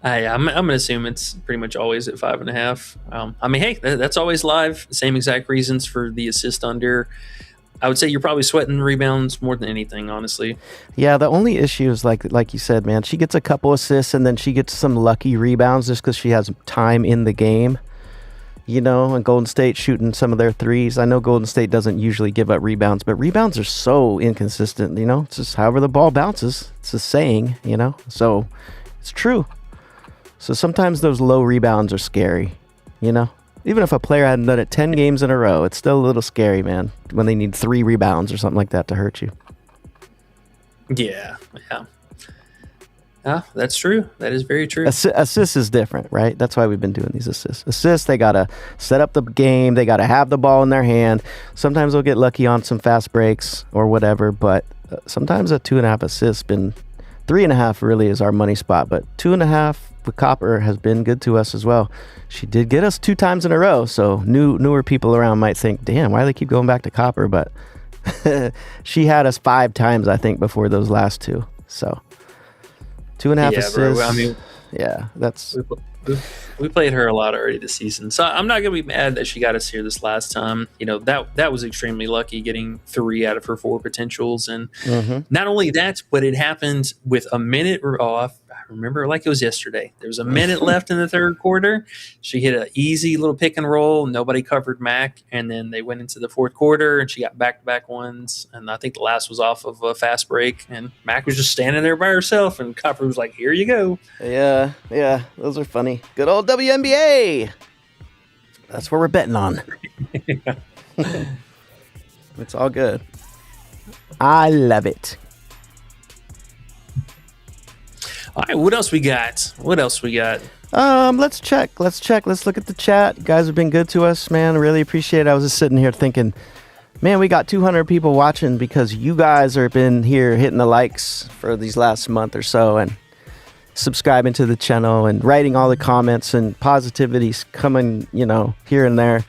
I'm gonna assume it's pretty much always at 5.5. Hey, that's always live. Same exact reasons for the assist under. I would say you're probably sweating rebounds more than anything, honestly. Yeah, the only issue is like you said, man, she gets a couple assists and then she gets some lucky rebounds just because she has time in the game. And Golden State shooting some of their threes. I know Golden State doesn't usually give up rebounds, but rebounds are so inconsistent, It's just however the ball bounces. It's a saying, So it's true. So sometimes those low rebounds are scary, Even if a player hadn't done it 10 games in a row, it's still a little scary, man, when they need 3 rebounds or something like that to hurt you. Yeah. That's true. That is very true. Assists is different, right? That's why we've been doing these assists. Assists, they got to set up the game. They got to have the ball in their hand. Sometimes they'll get lucky on some fast breaks or whatever, but sometimes a 2.5 assists been 3.5 really is our money spot, but 2.5 with Copper has been good to us as well. She did get us 2 times in a row, so newer people around might think, damn, why do they keep going back to Copper? But she had us 5 times, I think, before those last 2. So 2.5 assists. Bro, yeah, that's... We played her a lot already this season, so I'm not going to be mad that she got us here this last time. That was extremely lucky, getting 3 out of her 4 potentials. And not only that, but it happened with a minute off. I remember like it was yesterday. There was a minute left in the third quarter. She hit an easy little pick and roll. Nobody covered Mac. And then they went into the fourth quarter, and she got back-to-back ones. And I think the last was off of a fast break. And Mac was just standing there by herself, and Copper was like, here you go. Yeah. Those are funny. Good old WNBA. That's what we're betting on. It's all good. I love it. All right, what else we got? Let's check. Let's look at the chat. You guys have been good to us, man. Really appreciate it. I was just sitting here thinking, man, we got 200 people watching because you guys have been here hitting the likes for these last month or so, and subscribing to the channel and writing all the comments and positivities coming, here and there.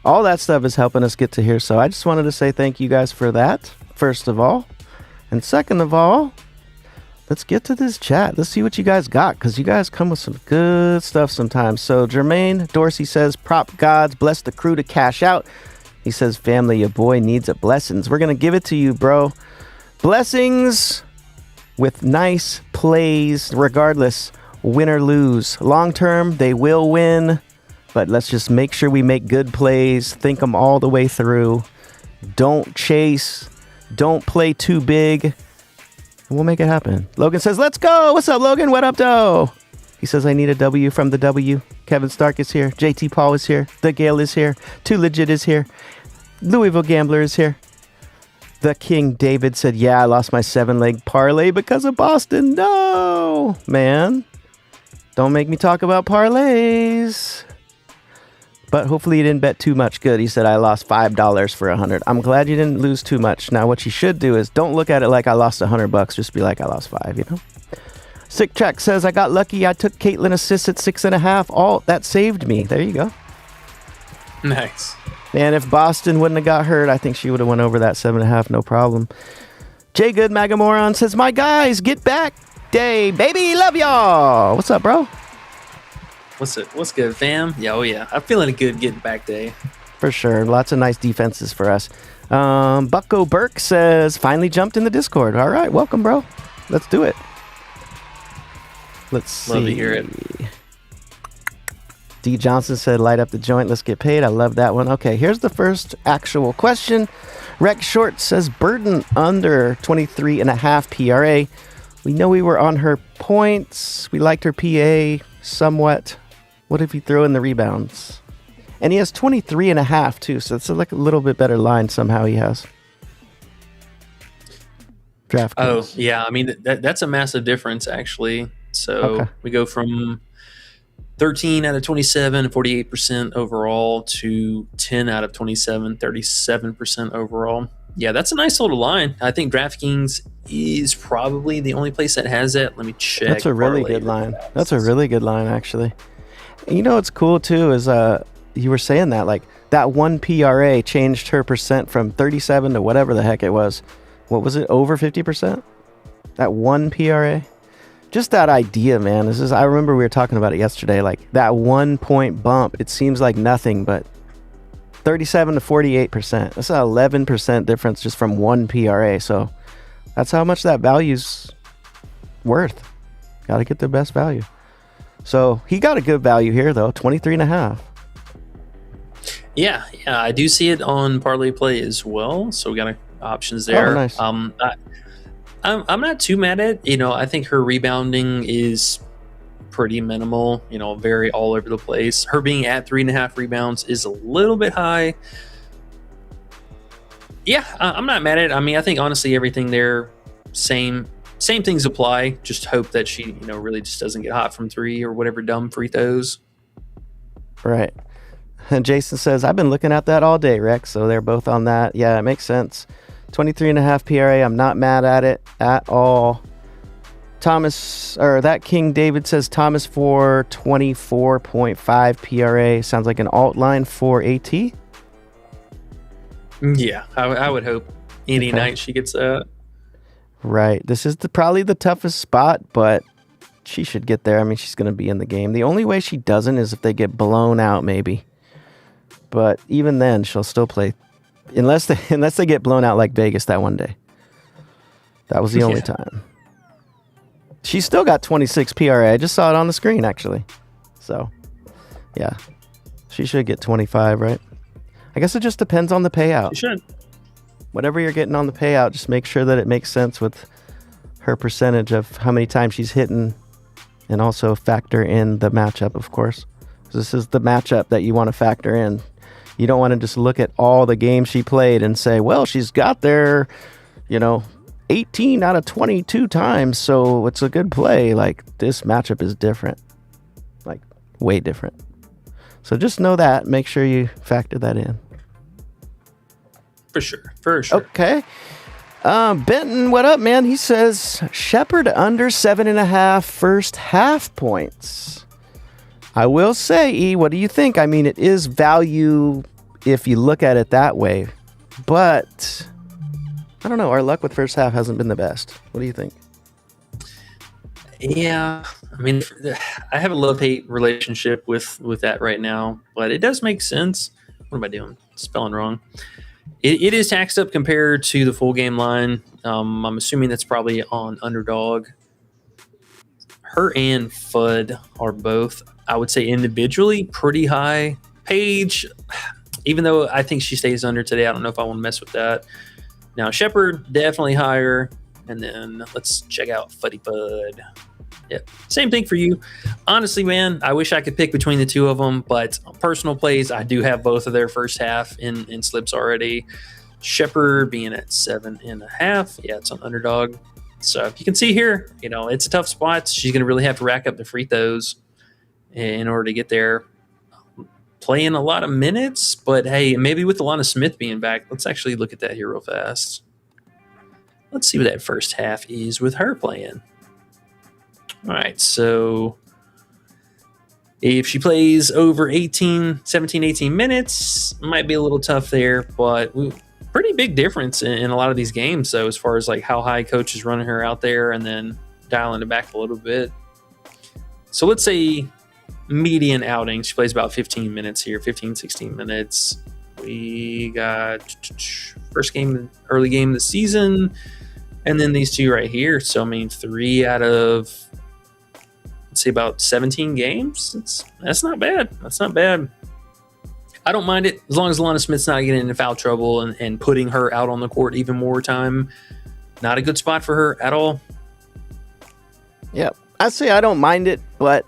All that stuff is helping us get to here. So I just wanted to say thank you guys for that, first of all. And second of all, let's get to this chat. Let's see what you guys got, because you guys come with some good stuff sometimes. So Jermaine Dorsey says, prop gods, bless the crew to cash out. He says, family, your boy needs a blessings. We're going to give it to you, bro. Blessings with nice plays, regardless, win or lose. Long term, they will win, but let's just make sure we make good plays, think them all the way through. Don't chase. Don't play too big. We'll make it happen. Logan says, let's go. What's up, Logan? What up, though? He says, I need a W from the W. Kevin Stark is here. JT Paul is here. The Gale is here. Too Legit is here. Louisville Gambler is here. The King David said, yeah, I lost my 7-leg parlay because of Boston. No, man. Don't make me talk about parlays. But hopefully you didn't bet too much. Good. He said, I lost $5 for 100. I'm glad you didn't lose too much. Now, what you should do is don't look at it like I lost $100. Just be like, I lost 5, Sick Check says, I got lucky. I took Caitlin assists at 6.5. All that saved me. There you go. Nice. Man, if Boston wouldn't have got hurt, I think she would have went over that 7.5. No problem. J Good Magamoron says, my guys, get back day. Baby, love y'all. What's up, bro? What's good, fam? Yeah, oh yeah. I'm feeling a good getting back day. For sure. Lots of nice defenses for us. Bucko Burke says, finally jumped in the Discord. All right, welcome, bro. Let's do it. Let's see. Love to hear it. D. Johnson said, light up the joint. Let's get paid. I love that one. Okay, here's the first actual question. Rex Short says, Burden under 23.5 PRA. We know we were on her points. We liked her PA somewhat. What if you throw in the rebounds? And he has 23.5 too, so it's like a little bit better line somehow he has. DraftKings. Oh, yeah. I mean, that's a massive difference, actually. So we go from 13 out of 27, 48% overall, to 10 out of 27, 37% overall. Yeah, that's a nice little line. I think DraftKings is probably the only place that has that. Let me check. That's a really good line. That's a really good line, actually. And what's cool, too, is you were saying that, like, that one PRA changed her percent from 37 to whatever the heck it was. What was it? Over 50%? That one PRA? Just that idea, man. I remember we were talking about it yesterday. Like, that 1 point bump, it seems like nothing, but 37 to 48%. That's an 11% difference just from one PRA. So that's how much that value's worth. Got to get the best value. So he got a good value here, though, 23.5. Yeah, I do see it on Parlay Play as well. So we got options there. Oh, nice. I'm not too mad at it. I think her rebounding is pretty minimal, very all over the place. Her being at 3.5 rebounds is a little bit high. Yeah, I'm not mad at it. I mean, I think honestly everything there, same things apply. Just hope that she, really just doesn't get hot from three or whatever dumb free throws. Right. And Jason says, I've been looking at that all day, Rex. So they're both on that. Yeah, it makes sense. 23.5 PRA. I'm not mad at it at all. That King David says Thomas for 24.5 PRA. Sounds like an alt line for AT. Yeah, I would hope any night she gets that. Right. This is probably the toughest spot, but she should get there. I mean, she's going to be in the game. The only way she doesn't is if they get blown out, maybe. But even then, she'll still play. Unless they get blown out like Vegas that one day. That was the only time. She's still got 26 PRA. I just saw it on the screen, actually. So, yeah. She should get 25, right? I guess it just depends on the payout. She should. Whatever you're getting on the payout, just make sure that it makes sense with her percentage of how many times she's hitting, and also factor in the matchup, of course. This is the matchup that you want to factor in. You don't want to just look at all the games she played and say, well, she's got there, 18 out of 22 times, so it's a good play. Like, this matchup is different. Like, way different. So just know that. Make sure you factor that in. For sure. For sure. Okay. Benton, what up, man? He says Shepherd under 7.5 first half points. I will say, E, what do you think? I mean, it is value if you look at it that way, but I don't know. Our luck with first half hasn't been the best. What do you think? Yeah, I mean, I have a love-hate relationship with that right now, but it does make sense. What am I doing? Spelling wrong. It is taxed up compared to the full game line. I'm assuming that's probably on Underdog. Her and Fudd are both, I would say, individually pretty high. Paige, even though I think she stays under today, I don't know if I want to mess with that. Now, Shepherd, definitely higher. And then let's check out Fuddy Fudd. Yep. Same thing for you. Honestly, man, I wish I could pick between the two of them, but on personal plays, I do have both of their first half in slips already. Shepherd being at 7.5. Yeah, it's on Underdog. So you can see here, it's a tough spot. She's going to really have to rack up the free throws in order to get there. Playing a lot of minutes, but hey, maybe with Alana Smith being back, let's actually look at that here real fast. Let's see what that first half is with her playing. All right, so if she plays over 17, 18 minutes, might be a little tough there, but pretty big difference in a lot of these games, though, as far as like how high coach is running her out there and then dialing it back a little bit. So let's say median outing, she plays about 15 minutes here, 15, 16 minutes. We got first game, early game of the season, and then these two right here. So, I mean, 3 out of, let's see, about 17 games. That's not bad. That's not bad. I don't mind it as long as Alana Smith's not getting into foul trouble and putting her out on the court even more time. Not a good spot for her at all. Yeah, I'd say I don't mind it, but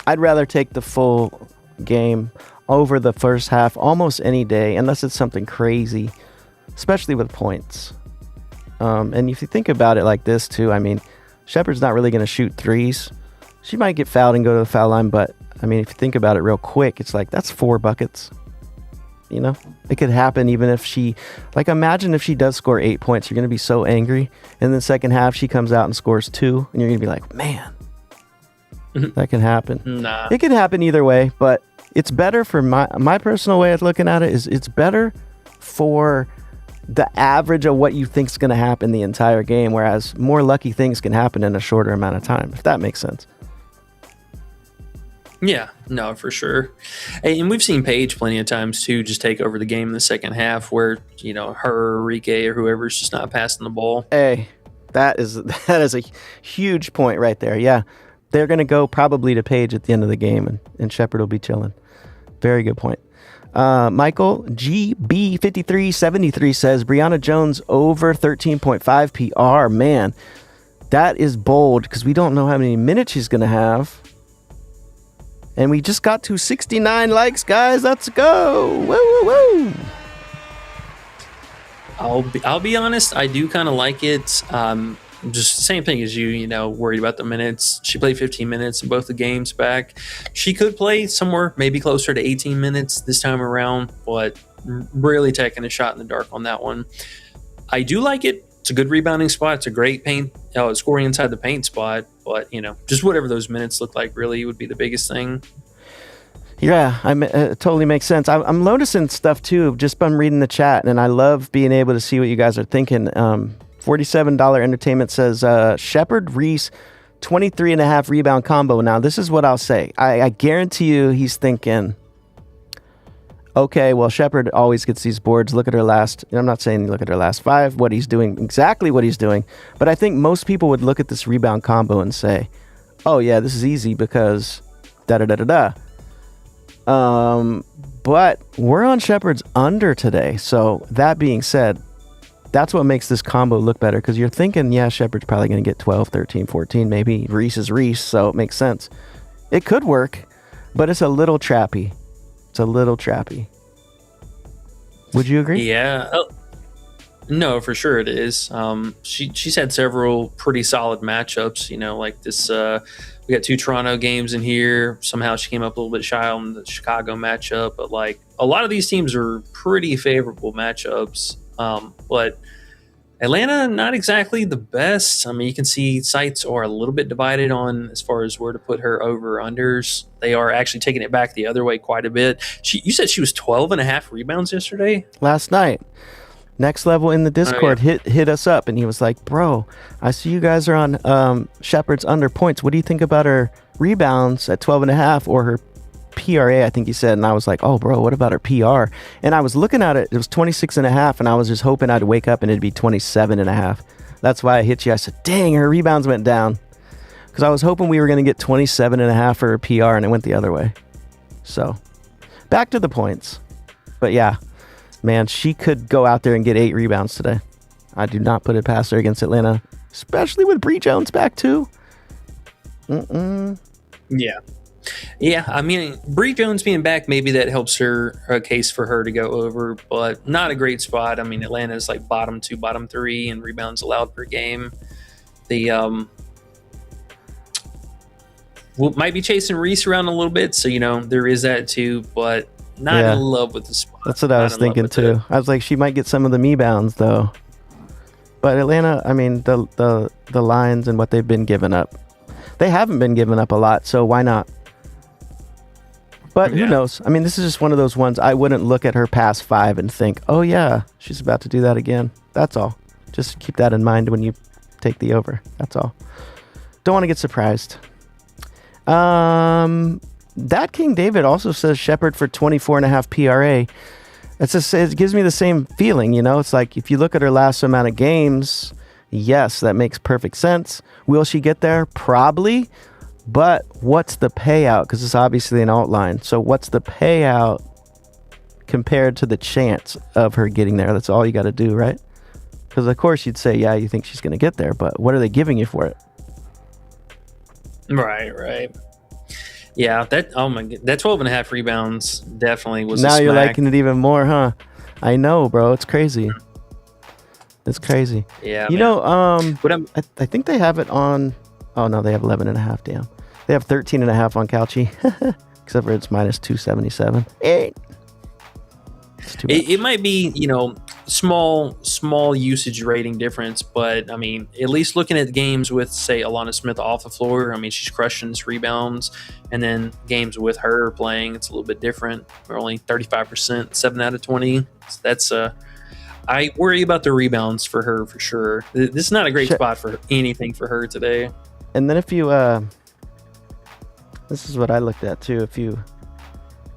I'd rather take the full game over the first half almost any day, unless it's something crazy, especially with points. And if you think about it like this, too, I mean, Shepherd's not really going to shoot threes. She might get fouled and go to the foul line, but, I mean, if you think about it real quick, it's like, that's 4 buckets. It could happen even if she, like, imagine if she does score 8 points, you're going to be so angry. And then the second half, she comes out and scores 2, and you're going to be like, man, that can happen. Nah. It can happen either way, but it's better for my personal way of looking at it is it's better for the average of what you think is going to happen the entire game, whereas more lucky things can happen in a shorter amount of time, if that makes sense. Yeah, no, for sure. And we've seen Paige plenty of times, too, just take over the game in the second half where, her, Enrique, or whoever's just not passing the ball. Hey, that is a huge point right there. Yeah, they're going to go probably to Paige at the end of the game, and Shepherd will be chilling. Very good point. Michael GB5373 says Brianna Jones over 13.5 PR. Man, that is bold because we don't know how many minutes she's going to have. And we just got to 69 likes, guys. Let's go. Woo, woo, woo. I'll be honest. I do kind of like it. Just the same thing as you, worried about the minutes. She played 15 minutes in both the games back. She could play somewhere maybe closer to 18 minutes this time around, but really taking a shot in the dark on that one. I do like it. It's a good rebounding spot. It's a great scoring inside the paint spot, but, just whatever those minutes look like really would be the biggest thing. Yeah, it totally makes sense. I'm noticing stuff too, just by reading the chat, and I love being able to see what you guys are thinking. $47 Entertainment says Shepherd Reese 23.5 rebound combo. Now, this is what I'll say. I guarantee you he's thinking, okay, well, Shepherd always gets these boards. Look at her last. I'm not saying look at her last 5, what he's doing, exactly what he's doing. But I think most people would look at this rebound combo and say, oh, yeah, this is easy because da-da-da-da-da. But we're on Shepherd's under today. So that being said, that's what makes this combo look better because you're thinking, yeah, Shepherd's probably going to get 12, 13, 14, maybe Reese is Reese, so it makes sense. It could work, but it's a little trappy. Would you agree? Yeah. No, for sure it is. She's had several pretty solid matchups, like this. We got 2 Toronto games in here. Somehow she came up a little bit shy on the Chicago matchup, but like a lot of these teams are pretty favorable matchups. But Atlanta, not exactly the best. I mean, you can see sites are a little bit divided on as far as where to put her over unders. They are actually taking it back the other way quite a bit. You said she was 12 and a half rebounds yesterday? Last night. Next Level in the Discord hit us up, and he was like, bro, I see you guys are on Shepard's under points. What do you think about her rebounds at 12 and a half or her PRA, I think he said? And I was like, oh, bro, what about her PR? And I was looking at it. It was 26 and a half, and I was just hoping I'd wake up and it'd be 27 and a half. That's why I hit you. I said, dang, her rebounds went down. Because I was hoping we were going to get 27 and a half for her PR, and it went the other way. So, back to the points. But yeah. Man, she could go out there and get 8 rebounds today. I do not put it past her against Atlanta, especially with Bree Jones back too. Yeah. Yeah, I mean, Bree Jones being back, maybe that helps her, a case for her to go over, but not a great spot. I mean, Atlanta's like bottom 2, bottom 3 in rebounds allowed per game. The might be chasing Reese around a little bit, so there is that too, but not in love with the spot. That's what I was thinking too. I was like, she might get some of the me-bounds though. But Atlanta, I mean, the lines and what they've been giving up, they haven't been giving up a lot, so why not? But who knows? I mean, this is just one of those ones I wouldn't look at her past 5 and think, oh yeah, she's about to do that again. That's all. Just keep that in mind when you take the over. That's all. Don't want to get surprised. That King David also says Shepard for 24.5 PRA. It gives me the same feeling, It's like if you look at her last amount of games, yes, that makes perfect sense. Will she get there? Probably. But what's the payout? Because it's obviously an outline. So what's the payout compared to the chance of her getting there? That's all you got to do, right? Because of course you'd say, yeah, you think she's going to get there, but what are they giving you for it? Right. Yeah, that 12 and a half rebounds definitely was now a you're smack. liking it even more, huh? I know, bro. It's crazy. It's crazy. Yeah. I think they have it on. Oh no, they have 11 and a half. Damn, they have 13 and a half on Couchy, except for it's minus 277. It might be, small usage rating difference, but I mean, at least looking at games with, say, Alana Smith off the floor, I mean, she's crushing his rebounds, and then games with her playing, it's a little bit different. We're only 35%, 7 out of 20. So that's I worry about the rebounds for her for sure. This is not a great spot for anything for her today. And then if you, this is what I looked at too.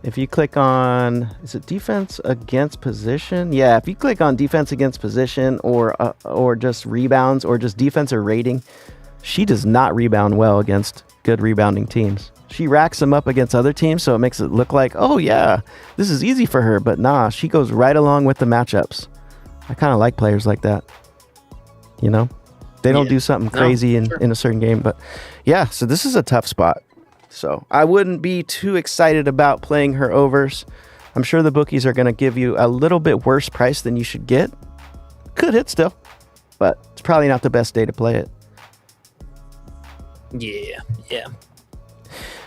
If you click on, is it defense against position? Yeah, if you click on defense against position or just rebounds or just defensive rating, she does not rebound well against good rebounding teams. She racks them up against other teams, so it makes it look like, oh yeah, this is easy for her. But nah, she goes right along with the matchups. I kind of like players like that. They don't do something crazy in a certain game. But yeah, so this is a tough spot. So I wouldn't be too excited about playing her overs. I'm sure the bookies are going to give you a little bit worse price than you should get. Could hit still, but it's probably not the best day to play it. Yeah.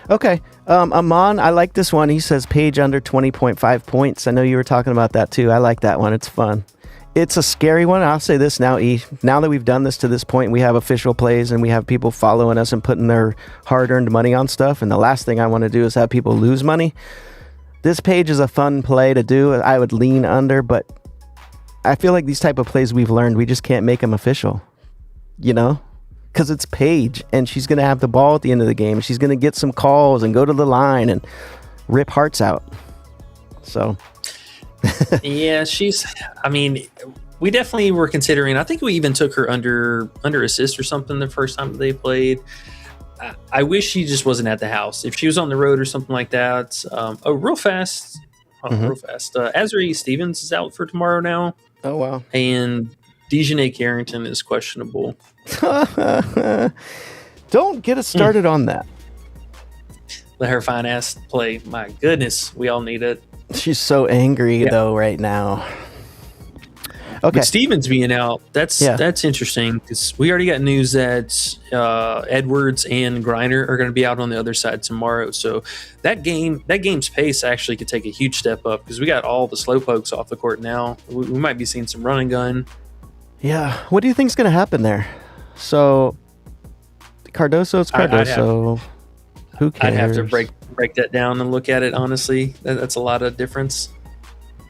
Okay. Amon, I like this one. He says Paige under 20.5 points. I know you were talking about that too. I like that one. It's fun. It's a scary one. I'll say this now, E. Now that we've done this to this point, we have official plays and we have people following us and putting their hard-earned money on stuff. And the last thing I want to do is have people lose money. This page is a fun play to do. I would lean under, but I feel like these type of plays we've learned, we just can't make them official, because it's Paige and she's going to have the ball at the end of the game. She's going to get some calls and go to the line and rip hearts out. So... Yeah, we definitely were considering. I think we even took her under assist or something the first time they played. I wish she just wasn't at the house. If she was on the road or something like that. Real fast. Azri Stevens is out for tomorrow now. Oh wow! And Dejanay Carrington is questionable. Don't get us started on that. Let her fine ass play. My goodness, we all need it. She's so angry though right now. Okay, but Stevens being out, that's interesting because we already got news that Edwards and Griner are going to be out on the other side tomorrow. So that game's pace actually could take a huge step up because we got all the slowpokes off the court now. We might be seeing some run and gun. Yeah. What do you think's going to happen there? So, Cardoso's Cardoso. Who cares? I'd have to break that down and look at it, honestly. That's a lot of difference.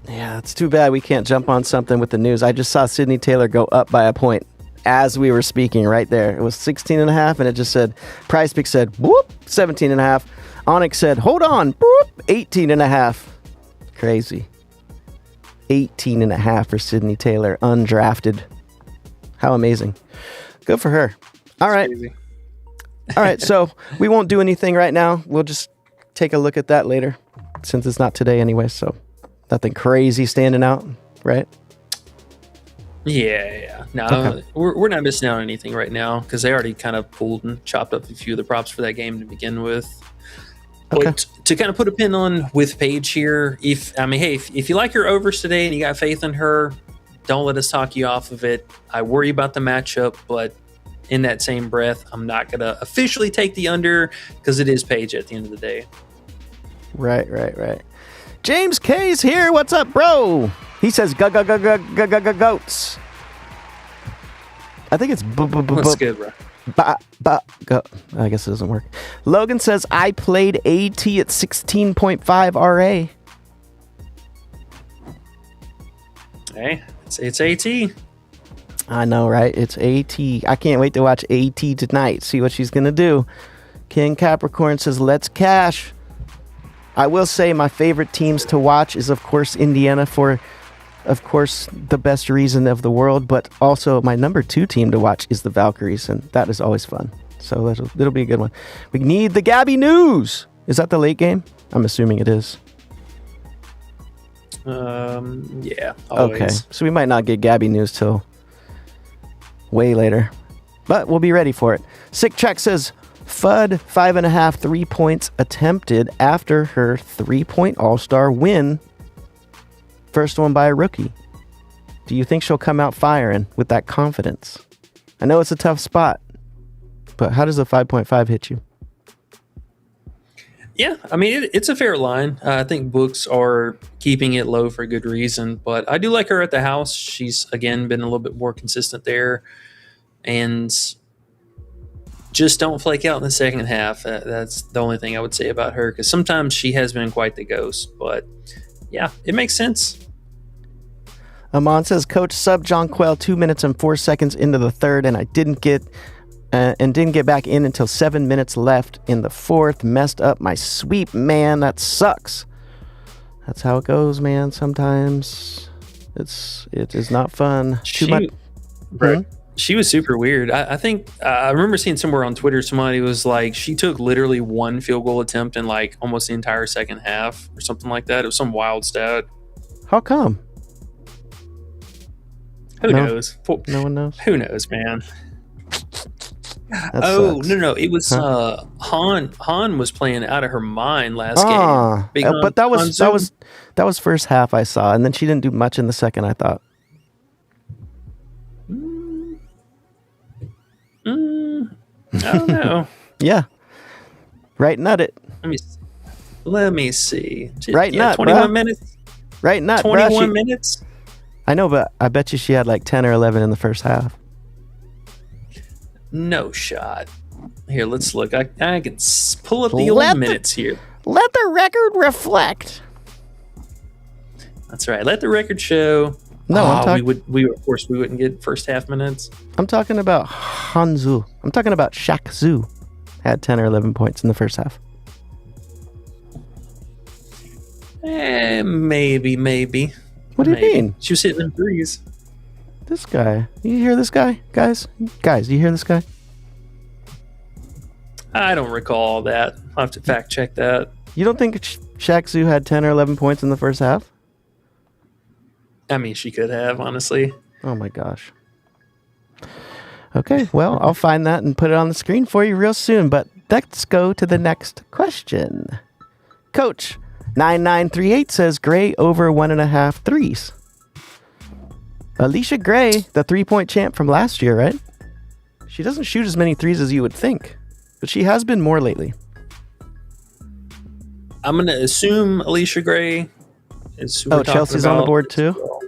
Yeah, it's too bad we can't jump on something with the news. I just saw Sydney Taylor go up by a point as we were speaking right there. It was 16.5, and it just said, Prizepicks said, whoop, 17.5. Onyx said, hold on, whoop, 18.5. Crazy. 18.5 for Sydney Taylor, undrafted. How amazing. Good for her. All right. All right, so we won't do anything right now. We'll just take a look at that later, since it's not today anyway, so nothing crazy standing out, right? Yeah. No, Okay. we're not missing out on anything right now because they already kind of pulled and chopped up a few of the props for that game to begin with. Okay. But to kind of put a pin on with Paige here, if you like your overs today and you got faith in her, don't let us talk you off of it. I worry about the matchup, but in that same breath, I'm not going to officially take the under because it is Paige at the end of the day. Right. James K's here. What's up, bro? He says goats. I think it's That's good, bro. go. I guess it doesn't work. Logan says I played AT at 16.5 RA. Hey, it's AT. I know, right? It's AT. I can't wait to watch AT tonight. See what she's gonna do. King Capricorn says let's cash. I will say my favorite teams to watch is, of course, Indiana for, of course, the best reason of the world. But also my number 2 team to watch is the Valkyries, and that is always fun. So it'll be a good one. We need the Gabby news. Is that the late game? I'm assuming it is. Yeah. Always. Okay, so we might not get Gabby news till way later, but we'll be ready for it. Sick Check says FUD 5.5 3 points attempted after her 3-point All-Star win. First one by a rookie. Do you think she'll come out firing with that confidence? I know it's a tough spot, but how does a 5.5 hit you? Yeah, I mean, it's a fair line. I think books are keeping it low for a good reason, but I do like her at the house. She's, again, been a little bit more consistent there. And just don't flake out in the second half. That's the only thing I would say about her, because sometimes she has been quite the ghost. But, yeah, it makes sense. Amon says, Coach sub John Quell 2 minutes and 4 seconds into the third, and I didn't get back in until 7 minutes left in the fourth. Messed up my sweep, man. That sucks. That's how it goes, man. Sometimes it is not fun. Too much. Right. She was super weird. I think I remember seeing somewhere on Twitter somebody was like, she took literally one field goal attempt in like almost the entire second half or something like that. It was some wild stat. How come? Who knows? No one knows. Who knows, man? That Oh, sucks. no. It was Han was playing out of her mind last game. But that was first half I saw, and then she didn't do much in the second, I thought. I don't know. Yeah. Right nut it. Let me see. Right nut, 21 bruh. minutes. Right nut, 21 minutes. I know, but I bet you she had like 10 or 11 in the first half. No shot. Here, let's look. I can pull up the old minutes here. Let the record reflect. That's right. Let the record show. No, we of course we wouldn't get first half minutes. I'm talking about Hanzu. I'm talking about Shaq Zhu. Had 10 or 11 points in the first half. Maybe. What do you mean? She was hitting them threes. This guy. You hear this guy? Guys, do you hear this guy? I don't recall that. I'll have to fact check that. You don't think Shaq Zhu had 10 or 11 points in the first half? I mean, she could have, honestly. Oh my gosh. Okay, well, I'll find that and put it on the screen for you real soon, but let's go to the next question. Coach 9938 says Gray over 1.5 threes. Alicia Gray, the 3-point champ from last year, right? She doesn't shoot as many threes as you would think, but she has been more lately. I'm going to assume Alicia Gray is who we're talking Chelsea's about. on the board too?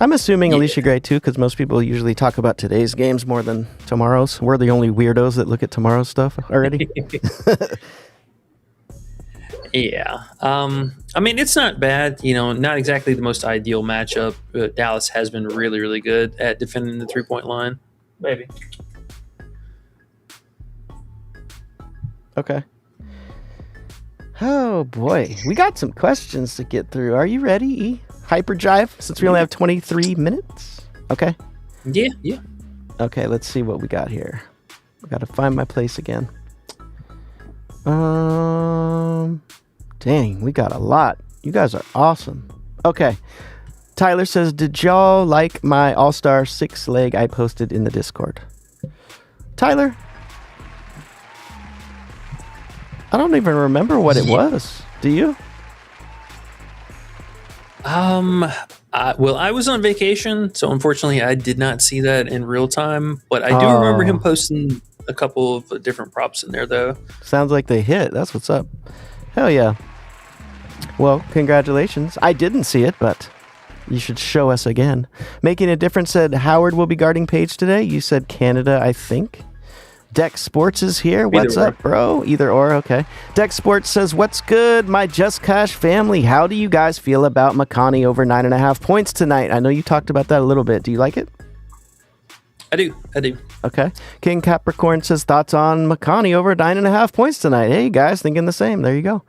I'm assuming Alicia Gray too, because most people usually talk about today's games more than tomorrow's. We're the only weirdos that look at tomorrow's stuff already. Yeah. I mean, it's not bad. Not exactly the most ideal matchup. But Dallas has been really, really good at defending the 3-point line. Maybe. Okay. Oh, boy. We got some questions to get through. Are you ready, E? Hyperdrive, since we only have 23 minutes? Okay. Yeah. Okay, let's see what we got here. I got to find my place again. Dang, we got a lot. You guys are awesome. Okay. Tyler says, did y'all like my All-Star 6-leg I posted in the Discord? Tyler? I don't even remember what it was. Do you? Well, I was on vacation, so unfortunately I did not see that in real time, but I do remember him posting a couple of different props in there, though. Sounds like they hit. That's what's up. Hell yeah. Well, congratulations. I didn't see it, but you should show us again. Making a Difference said Howard will be guarding Paige today. You said Canada, I think. Dex Sports is here. What's up, bro? Either or, okay. Dex Sports says, what's good, my Just Cash family? How do you guys feel about McConney over 9.5 points tonight? I know you talked about that a little bit. Do you like it? I do. Okay. King Capricorn says, thoughts on McConney over 9.5 points tonight? Hey, guys, thinking the same. There you go.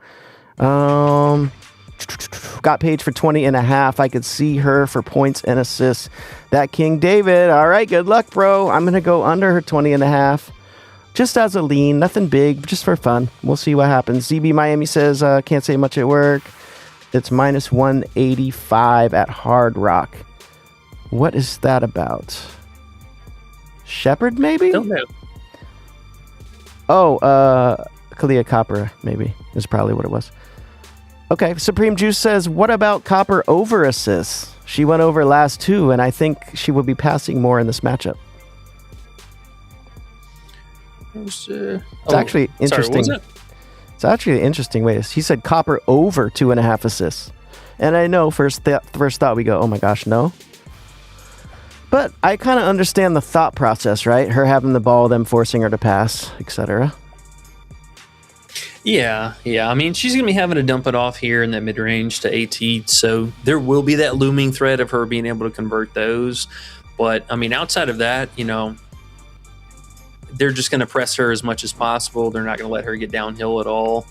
Got Paige for 20.5. I could see her for points and assists. That King David. All right, good luck, bro. I'm going to go under her 20.5. Just as a lean, nothing big, just for fun. We'll see what happens. ZB Miami says, can't say much at work. It's minus 185 at Hard Rock. What is that about? Shepherd, maybe? Don't know. Oh, Kalia Copper, maybe, is probably what it was. Okay, Supreme Juice says, what about Copper over assists? She went over last 2, and I think she will be passing more in this matchup. It's actually interesting. Sorry, it's actually an interesting way. He said Copper over 2.5 assists. And I know first thought we go, oh my gosh, no. But I kind of understand the thought process, right? Her having the ball, them forcing her to pass, etc. Yeah. I mean, she's going to be having to dump it off here in that mid-range to AT, so there will be that looming threat of her being able to convert those. But, I mean, outside of that, they're just going to press her as much as possible. They're not going to let her get downhill at all.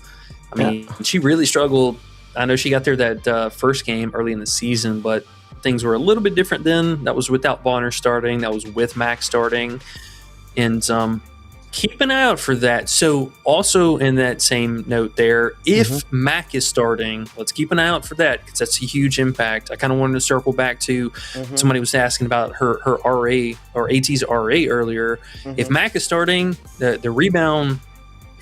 I mean, She really struggled. I know she got there that first game early in the season, but things were a little bit different then. That was without Bonner starting. That was with Mac starting. And keep an eye out for that. So also in that same note there, if Mac is starting, let's keep an eye out for that because that's a huge impact. I kind of wanted to circle back to somebody was asking about her RA or AT's RA earlier. If Mac is starting, the rebound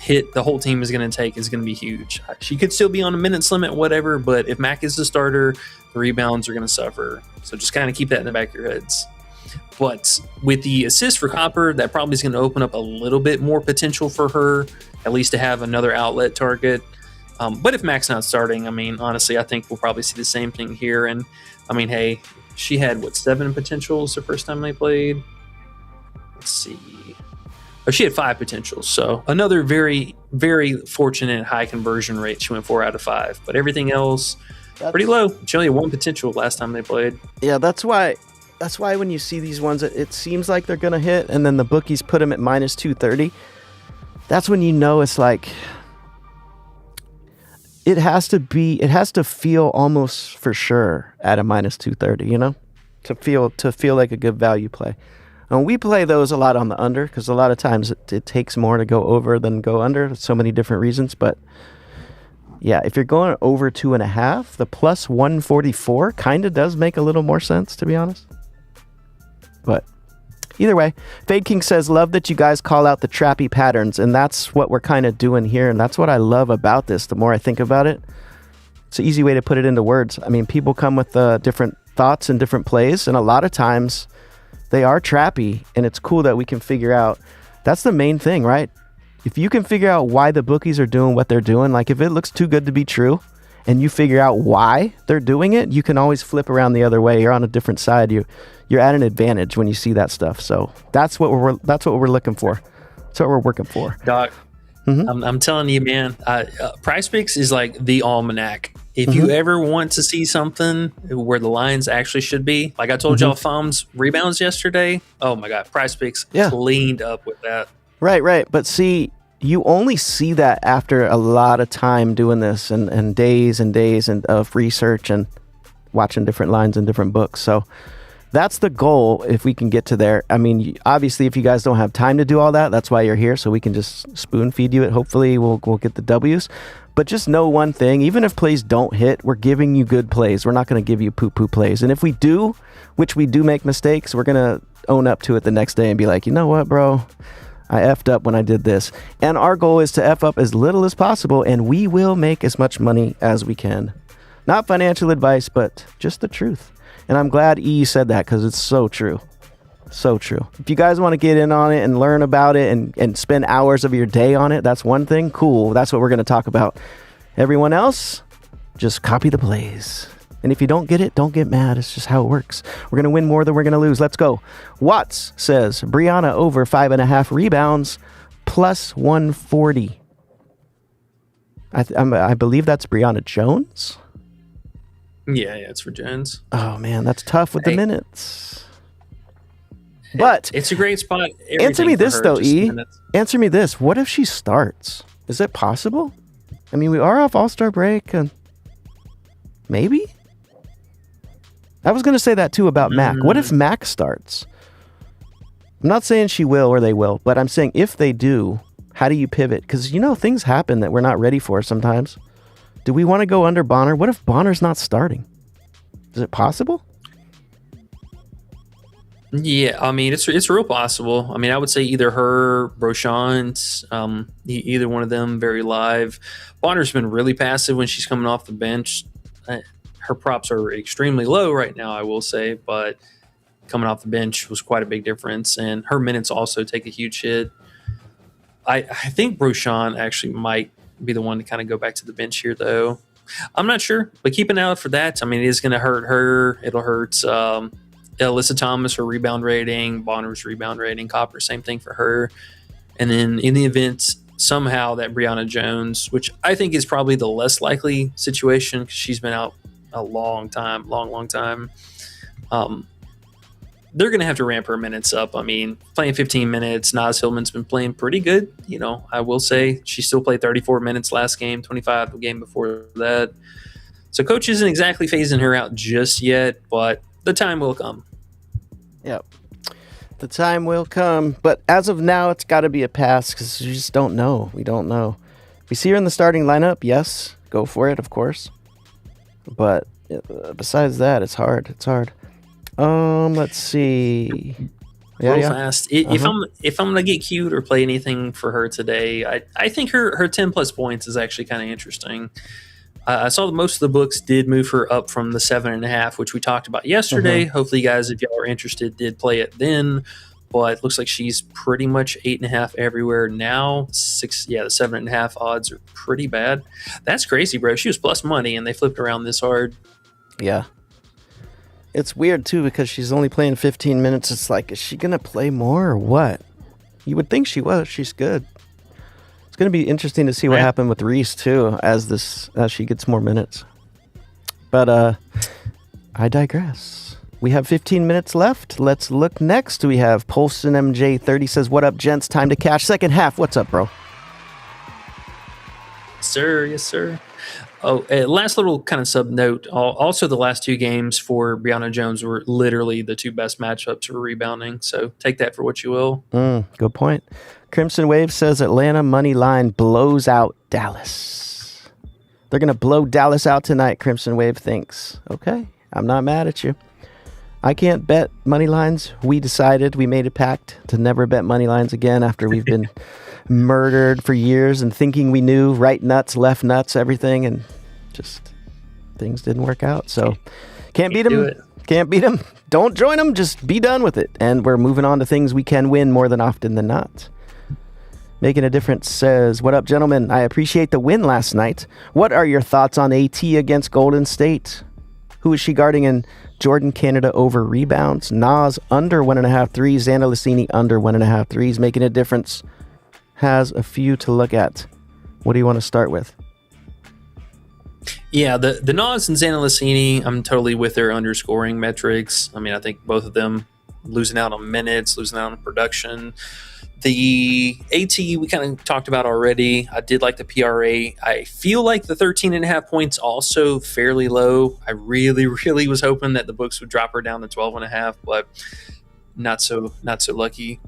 hit the whole team is going to take is going to be huge. She could still be on a minutes limit, whatever, but if Mac is the starter, the rebounds are going to suffer. So just kind of keep that in the back of your heads. But with the assist for Copper, that probably is going to open up a little bit more potential for her, at least to have another outlet target. But if Mac's not starting, I mean, honestly, I think we'll probably see the same thing here. And I mean, hey, she had 7 potentials the first time they played. Let's see. Oh, she had 5 potentials. So another very, very fortunate high conversion rate. She went 4 out of 5. But everything else, pretty low. She only had 1 potential last time they played. Yeah, that's why when you see these ones, it seems like they're going to hit, and then the bookies put them at minus 230. That's when you know it's like, it has to feel almost for sure at a minus 230, to feel like a good value play. And we play those a lot on the under because a lot of times it takes more to go over than go under. So many different reasons, but yeah, if you're going over 2.5, the plus 144 kind of does make a little more sense, to be honest. But either way, Fade King says, love that you guys call out the trappy patterns, and that's what we're kind of doing here, and that's what I love about this. The more I think about it, it's an easy way to put it into words. I mean, people come with different thoughts and different plays, and a lot of times they are trappy, and it's cool that we can figure out. That's the main thing, right? If you can figure out why the bookies are doing what they're doing, like if it looks too good to be true, and you figure out why they're doing it, you can always flip around the other way. You're on a different side. You're at an advantage when you see that stuff. So that's what we're looking for. That's what we're working for. Doc, I'm telling you, man, Prizepicks is like the almanac. If you ever want to see something where the lines actually should be, like I told y'all, Fum's rebounds yesterday. Oh my God, Prizepicks cleaned up with that. Right. But see, you only see that after a lot of time doing this and days of research and watching different lines in different books. So that's the goal if we can get to there. I mean, obviously, if you guys don't have time to do all that, that's why you're here, so we can just spoon feed you it. Hopefully, we'll get the W's. But just know one thing, even if plays don't hit, we're giving you good plays. We're not going to give you poo-poo plays. And if we do, which we do make mistakes, we're going to own up to it the next day and be like, you know what, bro? I effed up when I did this. And our goal is to F up as little as possible, and we will make as much money as we can. Not financial advice, but just the truth. And I'm glad E said that because it's so true. So true. If you guys want to get in on it and learn about it and spend hours of your day on it, that's one thing. Cool. That's what we're going to talk about. Everyone else, just copy the plays. And if you don't get it, don't get mad. It's just how it works. We're going to win more than we're going to lose. Let's go. Watts says, Brianna over 5.5 rebounds, plus 140. I believe that's Brianna Jones. Yeah, it's for Jones. Oh, man, that's tough with the minutes. But it's a great spot. Answer me this, though, E. Answer me this. What if she starts? Is it possible? I mean, we are off All-Star break. And maybe? I was going to say that, too, about Mac. What if Mac starts? I'm not saying she will or they will, but I'm saying if they do, how do you pivot? Because, things happen that we're not ready for sometimes. Do we want to go under Bonner? What if Bonner's not starting? Is it possible? Yeah, I mean, it's real possible. I mean, I would say either her, Brochant, either one of them, very live. Bonner's been really passive when she's coming off the bench. Her props are extremely low right now, I will say, but coming off the bench was quite a big difference, and her minutes also take a huge hit. I think Brochant actually might be the one to kind of go back to the bench here, though. I'm not sure, but keep an eye out for that. I mean, it is going to hurt her. It'll hurt Alyssa Thomas, her rebound rating, Bonner's rebound rating, Copper, same thing for her. And then in the event somehow that Brianna Jones, which I think is probably the less likely situation because she's been out a long time, they're going to have to ramp her minutes up. I mean, playing 15 minutes, Naz Hillman's been playing pretty good. I will say she still played 34 minutes last game, 25 the game before that. So coach isn't exactly phasing her out just yet, but the time will come. Yep. The time will come. But as of now, it's got to be a pass because we just don't know. We don't know. If we see her in the starting lineup, yes, go for it, of course. But besides that, it's hard. It's hard. Let's see. Fast. If I'm gonna get cute or play anything for her today, I think her 10 plus points is actually kind of interesting. I saw that most of the books did move her up from the 7.5, which we talked about yesterday. Hopefully, you guys, if y'all are interested, did play it then. But it looks like she's pretty much 8.5 everywhere now. The 7.5 odds are pretty bad. That's crazy, bro. She was plus money, and they flipped around this hard. Yeah. It's weird, too, because she's only playing 15 minutes. It's like, is she going to play more or what? You would think she was. She's good. It's going to be interesting to see what happened with Reese, too, as she gets more minutes. But I digress. We have 15 minutes left. Let's look next. We have Polson MJ30 says, what up, gents? Time to cash. Second half. What's up, bro? Sir, yes, sir. Oh, last little kind of sub note. Also, the last two games for Brianna Jones were literally the two best matchups for rebounding. So take that for what you will. Good point. Crimson Wave says Atlanta money line blows out Dallas. They're going to blow Dallas out tonight, Crimson Wave thinks. Okay, I'm not mad at you. I can't bet money lines. We made a pact to never bet money lines again after we've been murdered for years and thinking we knew right nuts, left nuts, everything, and just things didn't work out. So can't beat them. Can't beat them. Don't join them. Just be done with it. And we're moving on to things we can win more than often than not. Making a Difference says, what up, gentlemen? I appreciate the win last night. What are your thoughts on AT against Golden State? Who is she guarding in Jordan Canada over rebounds? Nas under 1.5 threes. Xana Lacini under 1.5 threes. Making a Difference has a few to look at. What do you want to start with? Yeah, the Nas and Xana Lacini, I'm totally with their underscoring metrics. I mean, I think both of them losing out on minutes, losing out on production. The AT we kind of talked about already. I did like the PRA. I feel like the 13.5 points also fairly low. I really, really was hoping that the books would drop her down to 12.5, but not so lucky.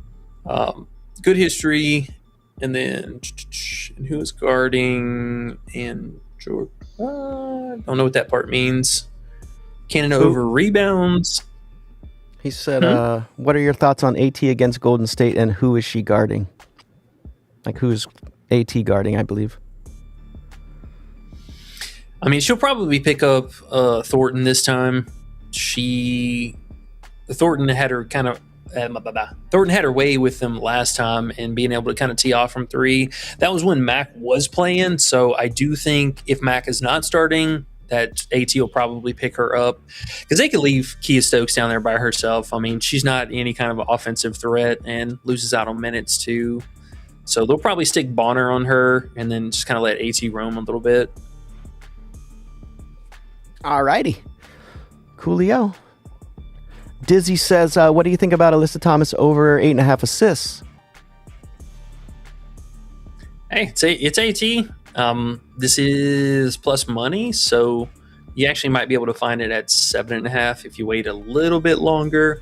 Good history. And then who is guarding and George? Don't know what that part means. Canada over rebounds. He said, what are your thoughts on AT against Golden State, and who is she guarding? Like, who's AT guarding, I believe? I mean, she'll probably pick up Thornton this time. Thornton had her kind of Thornton had her way with them last time and being able to kind of tee off from three. That was when Mac was playing, so I do think if Mac is not starting, that AT will probably pick her up because they could leave Kia Stokes down there by herself. I mean, she's not any kind of offensive threat and loses out on minutes too. So they'll probably stick Bonner on her and then just kind of let AT roam a little bit. All righty. Coolio. Dizzy says, what do you think about Alyssa Thomas over 8.5 assists? Hey, it's AT. This is plus money, so you actually might be able to find it at 7.5 if you wait a little bit longer.